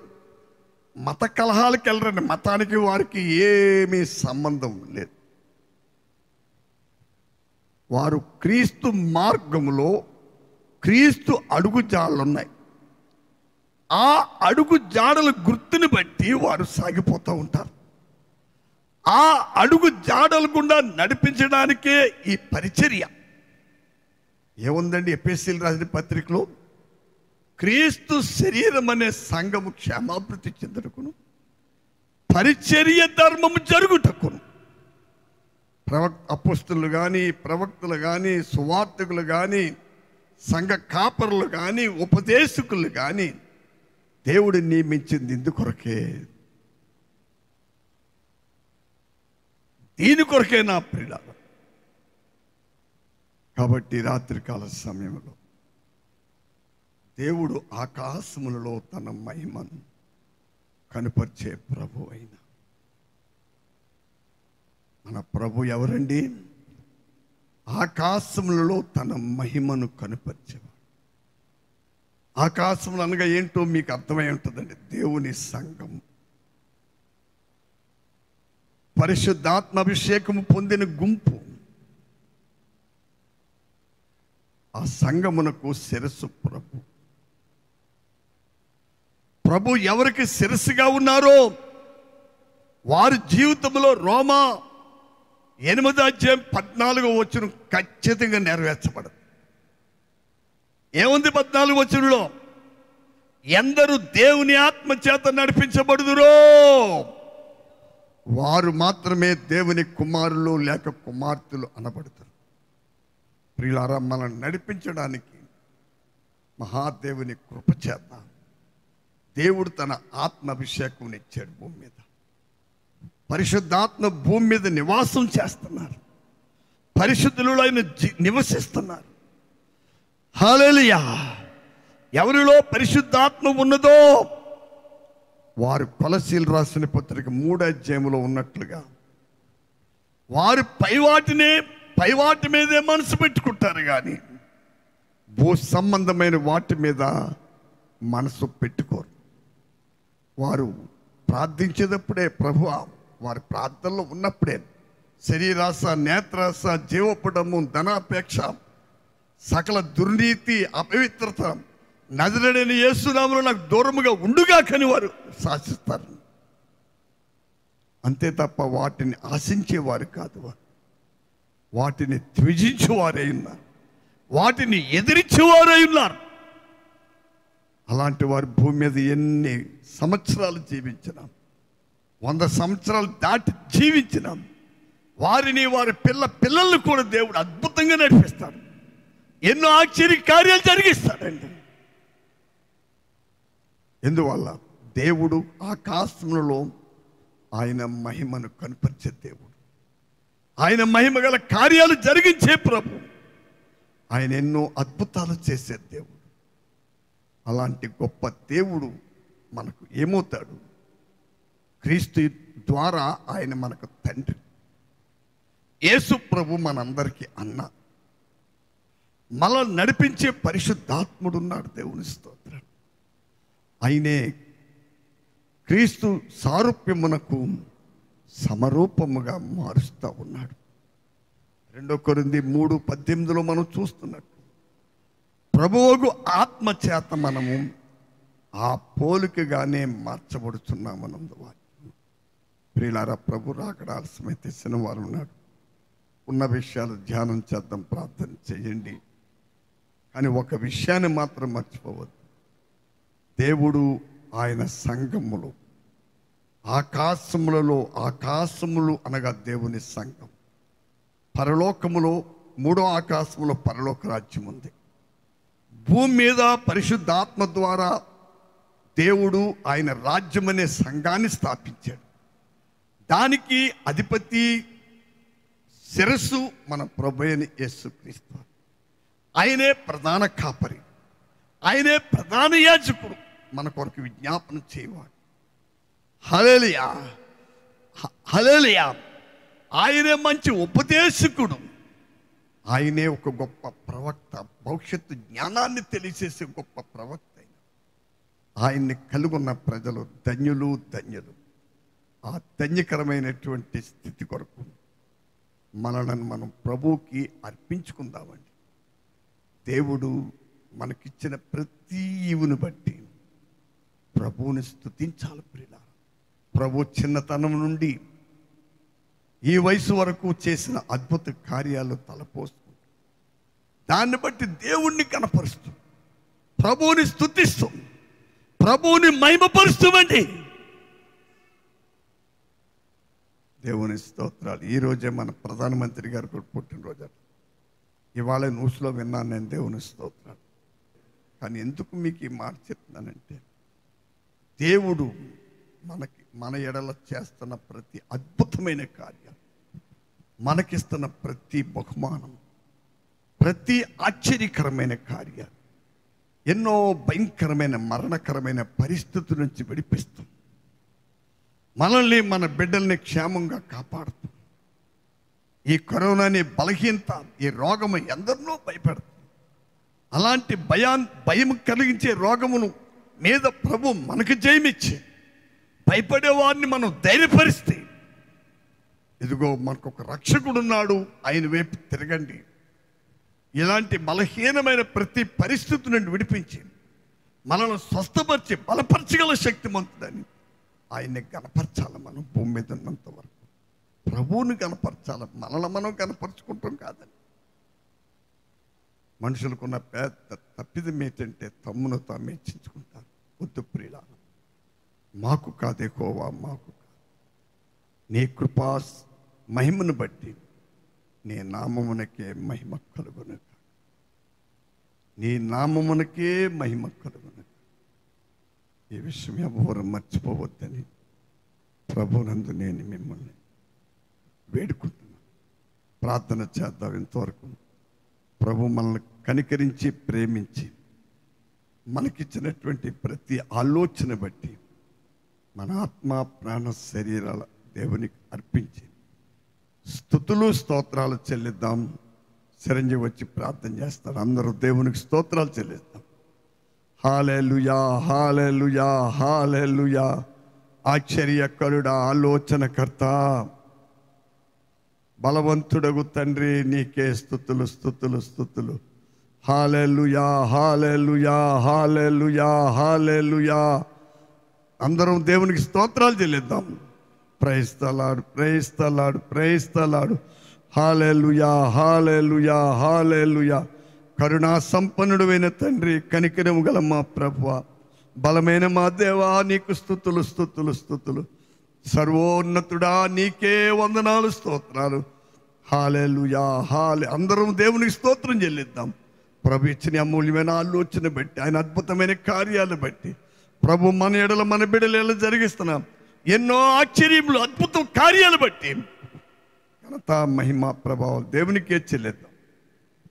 మత కలహాలకు వెళ్ళరండి. మతానికి వారికి ఏమీ సంబంధం లేదు. వారు క్రీస్తు మార్గంలో క్రీస్తు అడుగు జాడలు ఉన్నాయి. ఆ అడుగు జాడల గుర్తుని బట్టి వారు సాగిపోతూ ఉంటారు. ఆ అడుగు జాడల గుండా నడిపించడానికే ఈ పరిచర్య. ఏముందండి ఎఫెసీయులు రాసిన పత్రికలో, క్రీస్తు శరీరం అనే సంఘము క్షేమాభివృద్ధి చెందుటకును పరిచర్య ధర్మము జరుగుటకును అపోస్తలులు కానీ, ప్రవక్తలు కానీ, సువార్తికులు కానీ, సంఘ కాపరులు కానీ, ఉపదేశకులు కానీ దేవుడు నియమించింది ఇందుకొరకే. దీని కొరకే నా ప్రియులారా. కాబట్టి రాత్రికాల సమయంలో దేవుడు ఆకాశములలో తన మహిమను కనుపరిచే ప్రభు అయిన మన ప్రభు ఎవరండి? ఆకాశములలో తన మహిమను కనుపరిచేవాడు. ఆకాశములు అనగా ఏంటో మీకు అర్థమై ఉంటుందండి. దేవుని సంఘం, పరిశుద్ధాత్మ అభిషేకము పొందిన గుంపు. ఆ సంఘమునకు శిరస్సు ప్రభు. ప్రభు ఎవరికి శిరస్సుగా ఉన్నారో వారి జీవితంలో రోమా 8:14 ఖచ్చితంగా నెరవేర్చబడదు. ఏముంది 14 ఎందరు దేవుని ఆత్మ చేత నడిపించబడుదురో వారు మాత్రమే దేవుని కుమారులు లేక కుమార్తెలు అనబడతారు. ప్రియులారా, మనల్ని నడిపించడానికి మహాదేవుని కృప చేత దేవుడు తన ఆత్మ అభిషేకం ఇచ్చాడు. భూమి మీద పరిశుద్ధాత్మ భూమి మీద నివాసం చేస్తున్నారు. పరిశుద్ధులు ఆయన నివసిస్తున్నారు. హల్లెలూయా. ఎవరిలో పరిశుద్ధాత్మ ఉన్నదో వారు కొలసీలు రాసిన పత్రిక 3వ అధ్యాయంలో ఉన్నట్లుగా వారు పైవాటి మీదే మనసు పెట్టుకుంటారు, కానీ భూ సంబంధమైన వాటి మీద మనసు పెట్టుకోరు. వారు ప్రార్థించేటప్పుడే ప్రభువా, వారి ప్రార్థనలో ఉన్నప్పుడే శరీరాశ, నేత్రాశ, జీవపడము, ధనాపేక్ష, సకల దుర్నీతి, అపవిత్రత నజరేయుడైన యేసు నామములో నాకు దూరముగా ఉండుగా కని వారు శాసిస్తారు. అంతే తప్ప వాటిని ఆశించేవారు కాదు. వాటిని త్యజించేవారై ఉన్నారు, వాటిని ఎదిరించేవారై ఉన్నారు. అలాంటి వారు భూమి మీద ఎన్ని సంవత్సరాలు జీవించినాం, 100 సంవత్సరాలు దాటి జీవించినాం. వారిని వారి పిల్లల్ని కూడా దేవుడు అద్భుతంగా నడిపిస్తాడు. ఎన్నో ఆశ్చర్య కార్యాలు జరిగిస్తాడండి. ఎందువల్ల? దేవుడు ఆకాశములలో ఆయన మహిమను కనపరిచే దేవుడు, ఆయన మహిమ గల కార్యాలు జరిగించే ప్రభు, ఆయన ఎన్నో అద్భుతాలు చేసే దేవుడు. అలాంటి గొప్ప దేవుడు మనకు ఏమవుతాడు? క్రీస్తు ద్వారా ఆయన మనకు తండ్రి. యేసు ప్రభు మనందరికీ అన్న. మనల్ని నడిపించే పరిశుద్ధాత్ముడు ఉన్నాడు. దేవుని స్తోత్రం. ఆయనే క్రీస్తు సారూప్యమునకు సమరూపముగా మారుస్తూ ఉన్నాడు. 2 కొరింథీ 3:18 మనం చూస్తున్నట్టు ప్రభువుకు ఆత్మ చేత మనము ఆ పోలికగానే మార్చబడుతున్నామన్నందువల్ల. ప్రియులారా, ప్రభు రాకడ ఆలస్యమైతే శనివారం నాడు ఉన్న విషయాలు ధ్యానం చేద్దాం, ప్రార్థన చేయండి. కానీ ఒక విషయాన్ని మాత్రం మర్చిపోవద్దు. దేవుడు ఆయన సంఘములు, ఆకాశములు అనగా దేవుని సంఘం, పరలోకములో 3వ ఆకాశములో పరలోక రాజ్యం ఉంది. భూమి మీద పరిశుద్ధాత్మ ద్వారా దేవుడు ఆయన రాజ్యం అనే సంఘాన్ని స్థాపించాడు. దానికి అధిపతి శిరస్సు మన ప్రభువైన యేసుక్రీస్తు. ఆయనే ప్రధాన కాపరి, ఆయనే ప్రధాన యాజకుడు, మన కొరకు విజ్ఞాపన చేయవాడు. హల్లెలూయా, హల్లెలూయా. ఆయనే మంచి ఉపదేశకుడు, ఆయనే ఒక గొప్ప ప్రవక్త, భవిష్యత్తు జ్ఞానాన్ని తెలియచేసే గొప్ప ప్రవక్త. ఆయన్ని కలుగున్న ప్రజలు ధన్యులు ధన్యులు. ఆ ధన్యకరమైనటువంటి స్థితి కొరకు మనలను మనం ప్రభువుకి అర్పించుకుందామండి. దేవుడు మనకిచ్చిన ప్రతి ఈవుని బట్టి ప్రభువుని స్తుతించాలి ప్రియులారా. ప్రభు చిన్నతనం నుండి ఈ వయసు వరకు చేసిన అద్భుత కార్యాలు తలపోస్తూ దాన్ని బట్టి దేవుణ్ణి కనపరుస్తూ ప్రభువుని స్తుతిస్తూ ప్రభువుని మహిమపరుస్తామండి. దేవుని స్తోత్రాలు. ఈరోజే మన ప్రధానమంత్రి గారు కూడా పుట్టినరోజు. ఇవాళ న్యూస్లో విన్నాను నేను. దేవుని స్తోత్రాలు. కానీ ఎందుకు మీకు ఈ మాట చెప్తున్నానంటే, దేవుడు మన ఎడల చేస్తున్న ప్రతి అద్భుతమైన కార్యం, మనకిస్తున్న ప్రతి బహుమానం, ప్రతి ఆశ్చర్యకరమైన కార్యాలు ఎన్నో భయంకరమైన మరణకరమైన పరిస్థితుల నుంచి విడిపిస్తూ మనల్ని మన బిడ్డల్ని క్షేమంగా కాపాడుతూ ఈ కరోనాని బలహీనత, ఈ రోగము ఎందరినో భయపెడుతుంది. అలాంటి భయం కలిగించే రోగమును మీద ప్రభు మనకు జయమిచ్చి భయపడే వారిని మనం ధైర్యపరిస్తే, ఇదిగో మనకు ఒక రక్షకుడు ఉన్నాడు, ఆయన వైపు తిరగండి, ఇలాంటి బలహీనమైన ప్రతి పరిస్థితి నుండి విడిపించి మనల్ని స్వస్థపరిచి బలపరచగల శక్తిమంతుడని ఆయన్ని కనపరచాలి. మనం భూమి మీద ఉన్నంత వరకు ప్రభువుని కనపరచాలి. మనల్ని మనం కనపరుచుకుంటాం కాదని. మనుషులకున్న పెద్ద తప్పిదం ఏంటంటే తమ్మును తాము హెచ్చించుకుంటారు. వద్దు ప్రియులారా, మాకు కాదే యెహోవా, మాకు కాదు, నీ కృపా మహిమను బట్టి నీ నామమునకే మహిమ కలుగును, నీ నామమునకే మహిమ కలుగును. ఈ విషయం ఎవరు మర్చిపోవద్దని ప్రభునందు నేను మిమ్మల్ని వేడుకుంటున్నాను. ప్రార్థన చేద్దాం. ఇంతవరకు ప్రభు మనల్ని కనికరించి ప్రేమించి మనకిచ్చినటువంటి ప్రతి ఆలోచన బట్టి మన ఆత్మ ప్రాణ శరీరాల దేవునికి అర్పించి స్తుతులు స్తోత్రాలు చెల్లిద్దాం. చిరంజీవి వచ్చి ప్రార్థన చేస్తారు. అందరూ దేవునికి స్తోత్రాలు చెల్లిద్దాం. హల్లెలూయా, హల్లెలూయా, హల్లెలూయా. ఆశ్చర్యకరుడా, ఆలోచనకర్త, బలవంతుడగు తండ్రి, నీకే స్తుతులు స్తుతులు స్తుతులు. హల్లెలూయా, హల్లెలూయా, హల్లెలూయా, హల్లెలూయా. అందరం దేవునికి స్తోత్రాలు చెల్లిద్దాం. Praise the Lord, praise the Lord, praise the Lord. Hallelujah, hallelujah, hallelujah. కరుణా సంపన్నుడైన తండ్రి, కనికరము గల మా ప్రభువా, బలమైన మా దేవా, నీకు స్తుతులు స్తుతులు స్తుతులు. సర్వోన్నతుడా, నీకే వందనాలు స్తోత్రాలు. హల్లెలూయా, అందరం దేవునికి స్తోత్రం చెల్లిద్దాం. ప్రభు ఇచ్చిన అమూల్యమైన ఆలోచన బట్టి, ఆయన అద్భుతమైన కార్యాలు బట్టి ప్రభు మన ఎడల మన బిడ్డలు ఎలా జరిగిస్తున్నాం, ఎన్నో ఆశ్చర్యములు అద్భుత కార్యాలు బట్టి ఘనత మహిమ ప్రభావం దేవునికే చెల్లిద్దాం.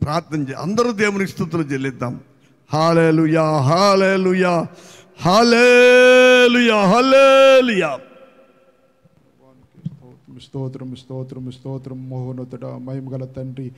ప్రార్థన అందరూ దేవునికి స్తుతులు చెల్లిద్దాం. హల్లెలూయా, హల్లెలూయా, హల్లెలూయా, హల్లెలూయా. స్తోత్రం స్తోత్రం స్తోత్రం. మహోన్నతుడా, మహిమగల తండ్రి,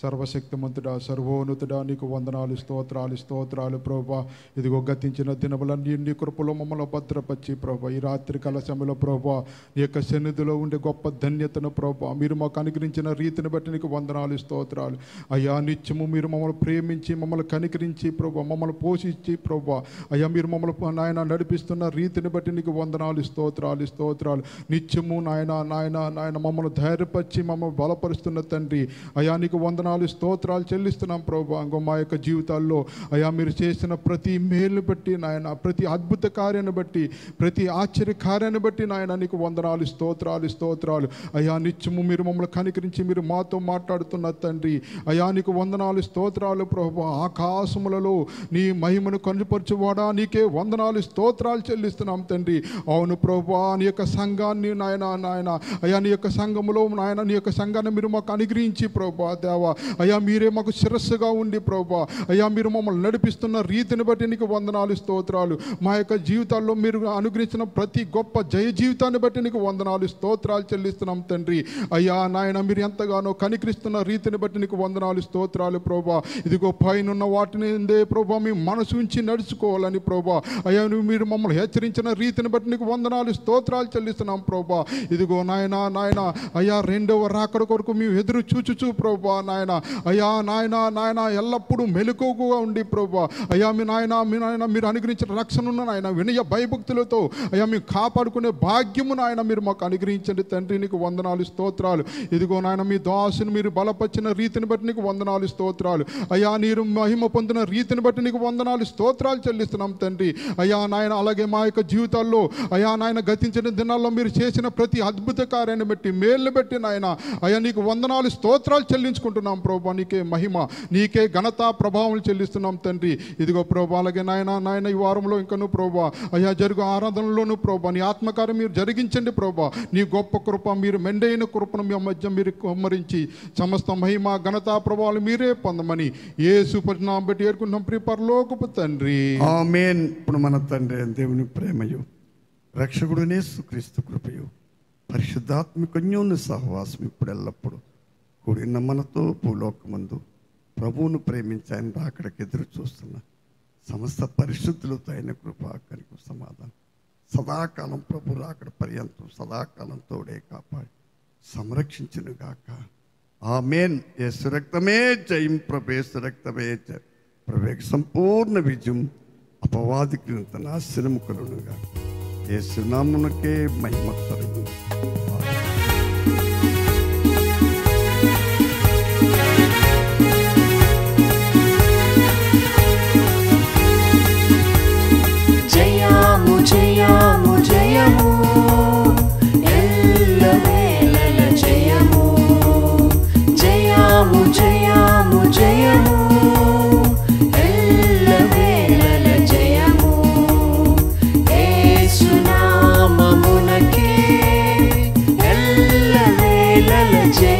సర్వశక్తిమంతుడా, సర్వోన్నతుడా, నీకు వందనాలు, స్తోత్రాలు స్తోత్రాలు ప్రభా. ఇదిగో గతించిన దినములన్నీ నీ కృపలో మమ్మల్ని భద్రపరిచి ప్రభా, ఈ రాత్రి కాల సమయంలో ప్రభా, నీ యొక్క సన్నిధిలో ఉండే గొప్ప ధన్యతను ప్రభా మీరు మాకు అనుగ్రహించిన రీతిని బట్టి నీకు వందనాలు స్తోత్రాలు అయ్యా. నిత్యము మీరు మమ్మల్ని ప్రేమించి, మమ్మల్ని కనికరించి ప్రభా, మమ్మల్ని పోషించి ప్రభా, అయ్యా మీరు మమ్మల్ని నాయన నడిపిస్తున్న రీతిని బట్టి నీకు వందనాలు స్తోత్రాలు స్తోత్రాలు. నిత్యము నాయన నాయన నాయన మమ్మల్ని ధైర్యపరిచి మమ్మల్ని బలపరుస్తున్న తండ్రి, అయ్యా నీకు వందనాలు స్తోత్రాలు చెల్లిస్తున్నాం ప్రభా. ఇంకో మా యొక్క జీవితాల్లో అయ్యా మీరు చేసిన ప్రతి మేలును బట్టి నాయన, ప్రతి అద్భుత కార్యాన్ని బట్టి, ప్రతి ఆశ్చర్య కార్యాన్ని బట్టి నాయన నీకు వందనాలు స్తోత్రాలు స్తోత్రాలు అయ్యా. నిత్యము మీరు మమ్మల్ని కనికరించి మీరు మాతో మాట్లాడుతున్న తండ్రి, అయ్యా నీకు వందనాలు స్తోత్రాలు ప్రభా. ఆకాశములలో నీ మహిమను కనుపరచువాడా, నీకే వందనాలు స్తోత్రాలు చెల్లిస్తున్నాం తండ్రి. అవును ప్రభా, నీ యొక్క సంఘాన్ని నాయన నాయన అయ్యా, నీ యొక్క సంఘములో నాయన నీ యొక్క సంఘాన్ని మీరు మాకు అనుగ్రహించి ప్రభా దేవా, అయ్యా మీరే మాకు శిరస్సుగా ఉండి ప్రభా, అయ్యా మీరు మమ్మల్ని నడిపిస్తున్న రీతిని బట్టి నీకు వందనాలు స్తోత్రాలు. మా యొక్క జీవితాల్లో మీరు అనుగ్రహించిన ప్రతి గొప్ప జయ జీవితాన్ని బట్టి నీకు వందనాలు స్తోత్రాలు చెల్లిస్తున్నాం తండ్రి. అయ్యా నాయన మీరు ఎంతగానో కనికరిస్తున్న రీతిని బట్టి నీకు వందనాలు స్తోత్రాలు ప్రభా. ఇదిగో పైనున్న వాటిని ప్రభా మీ మనసు ఉంచి నడుచుకోవాలని ప్రభా, అయ్యా మీరు మమ్మల్ని హెచ్చరించిన రీతిని బట్టి నీకు వందనాలు స్తోత్రాలు చెల్లిస్తున్నాం ప్రభా. ఇదిగో నాయన అయ్యా రెండవ రాకడ కొరకు మేము ఎదురు చూచుచు ప్రభా నాయన, అయ్యా నాయన ఎల్లప్పుడూ మెలకువగా ఉండి ప్రభా, అయ్యా మీ నాయన మీరు అనుగ్రహించిన రక్షణను నాయన వినయ భయభక్తులతో అయ్యా మేము కాపాడుకునే భాగ్యము నాయన మీరు మాకు అనుగ్రహించండి తండ్రి. నీకు వందనాలు స్తోత్రాలు. ఇదిగో నాయన మీ దాసుని మీరు బలపరిచిన రీతిని బట్టి నీకు వందనాలు స్తోత్రాలు. అయ్యా మీరు మహిమ పొందిన రీతిని బట్టి నీకు వందనాలు స్తోత్రాలు చెల్లిస్తున్నాం తండ్రి. అయ్యా నాయన అలాగే మా యొక్క జీవితాల్లో అయ్యా నాయన గతించిన దినాల్లో మీరు చేసిన ప్రతి అద్భుత కార్యాన్ని బట్టి మేలు బట్టి నాయన అయ్యా నీకు వందనాలు స్తోత్రాలు చెల్లించుకుంటున్నాం ప్రభా. నీకే మహిమ నీకే ఘనత ప్రభావం చెల్లిస్తున్నాం తండ్రి. ఇదిగో ప్రభా అలాగే నాయన ఈ వారంలో ఇంకను ప్రభా అయ్యా జరుగు ఆరాధనలోను ప్రభా నీ ఆత్మకార్యం మీరు జరిగించండి ప్రభా. నీ గొప్ప కృప మీరు మెండైన కృపను మీ మధ్య మీరు కుమ్మరించి సమస్త మహిమ ఘనత ప్రభావాలు మీరే పొందమని యేసు పరినామం బట్టి ఏర్కొంటున్నాం ప్రియ పరలోకపు తండ్రి. ఆమేన్. ఇప్పుడు మన తండ్రి దేవుని ప్రేమయు రక్షకుడునే యేసుక్రీస్తు కృపయు పరిశుద్ధాత్మిక అన్యోన్య సహవాసం ఇప్పుడు ఎల్లప్పుడు కూడిన మనతో భూలోకమందు ప్రభువును ప్రేమించి ఆయన రాకడకి ఎదురు చూస్తున్న సమస్త పరిశుద్ధులతో ఆయన కృప కనిక సమాధానం సదాకాలం ప్రభు రాకడ పర్యంతం సదాకాలం తోడే కాపాడి సంరక్షించునుగాక. ఆమేన్. యేసు రక్తమే జయం, ప్రభు యేసు రక్తమే జయం, ప్రభు సంపూర్ణ విజయం అపవాదికి నాశనము కలుగునుగా. యేసు నామమునకే మహిమ కలుగును. జయము జయము జయము ఎల్లవేళల జయము, జయము జయము జయము ఎల్లవేళల జయము, యేసు నామమునకే ఎల్లవేళల జయము.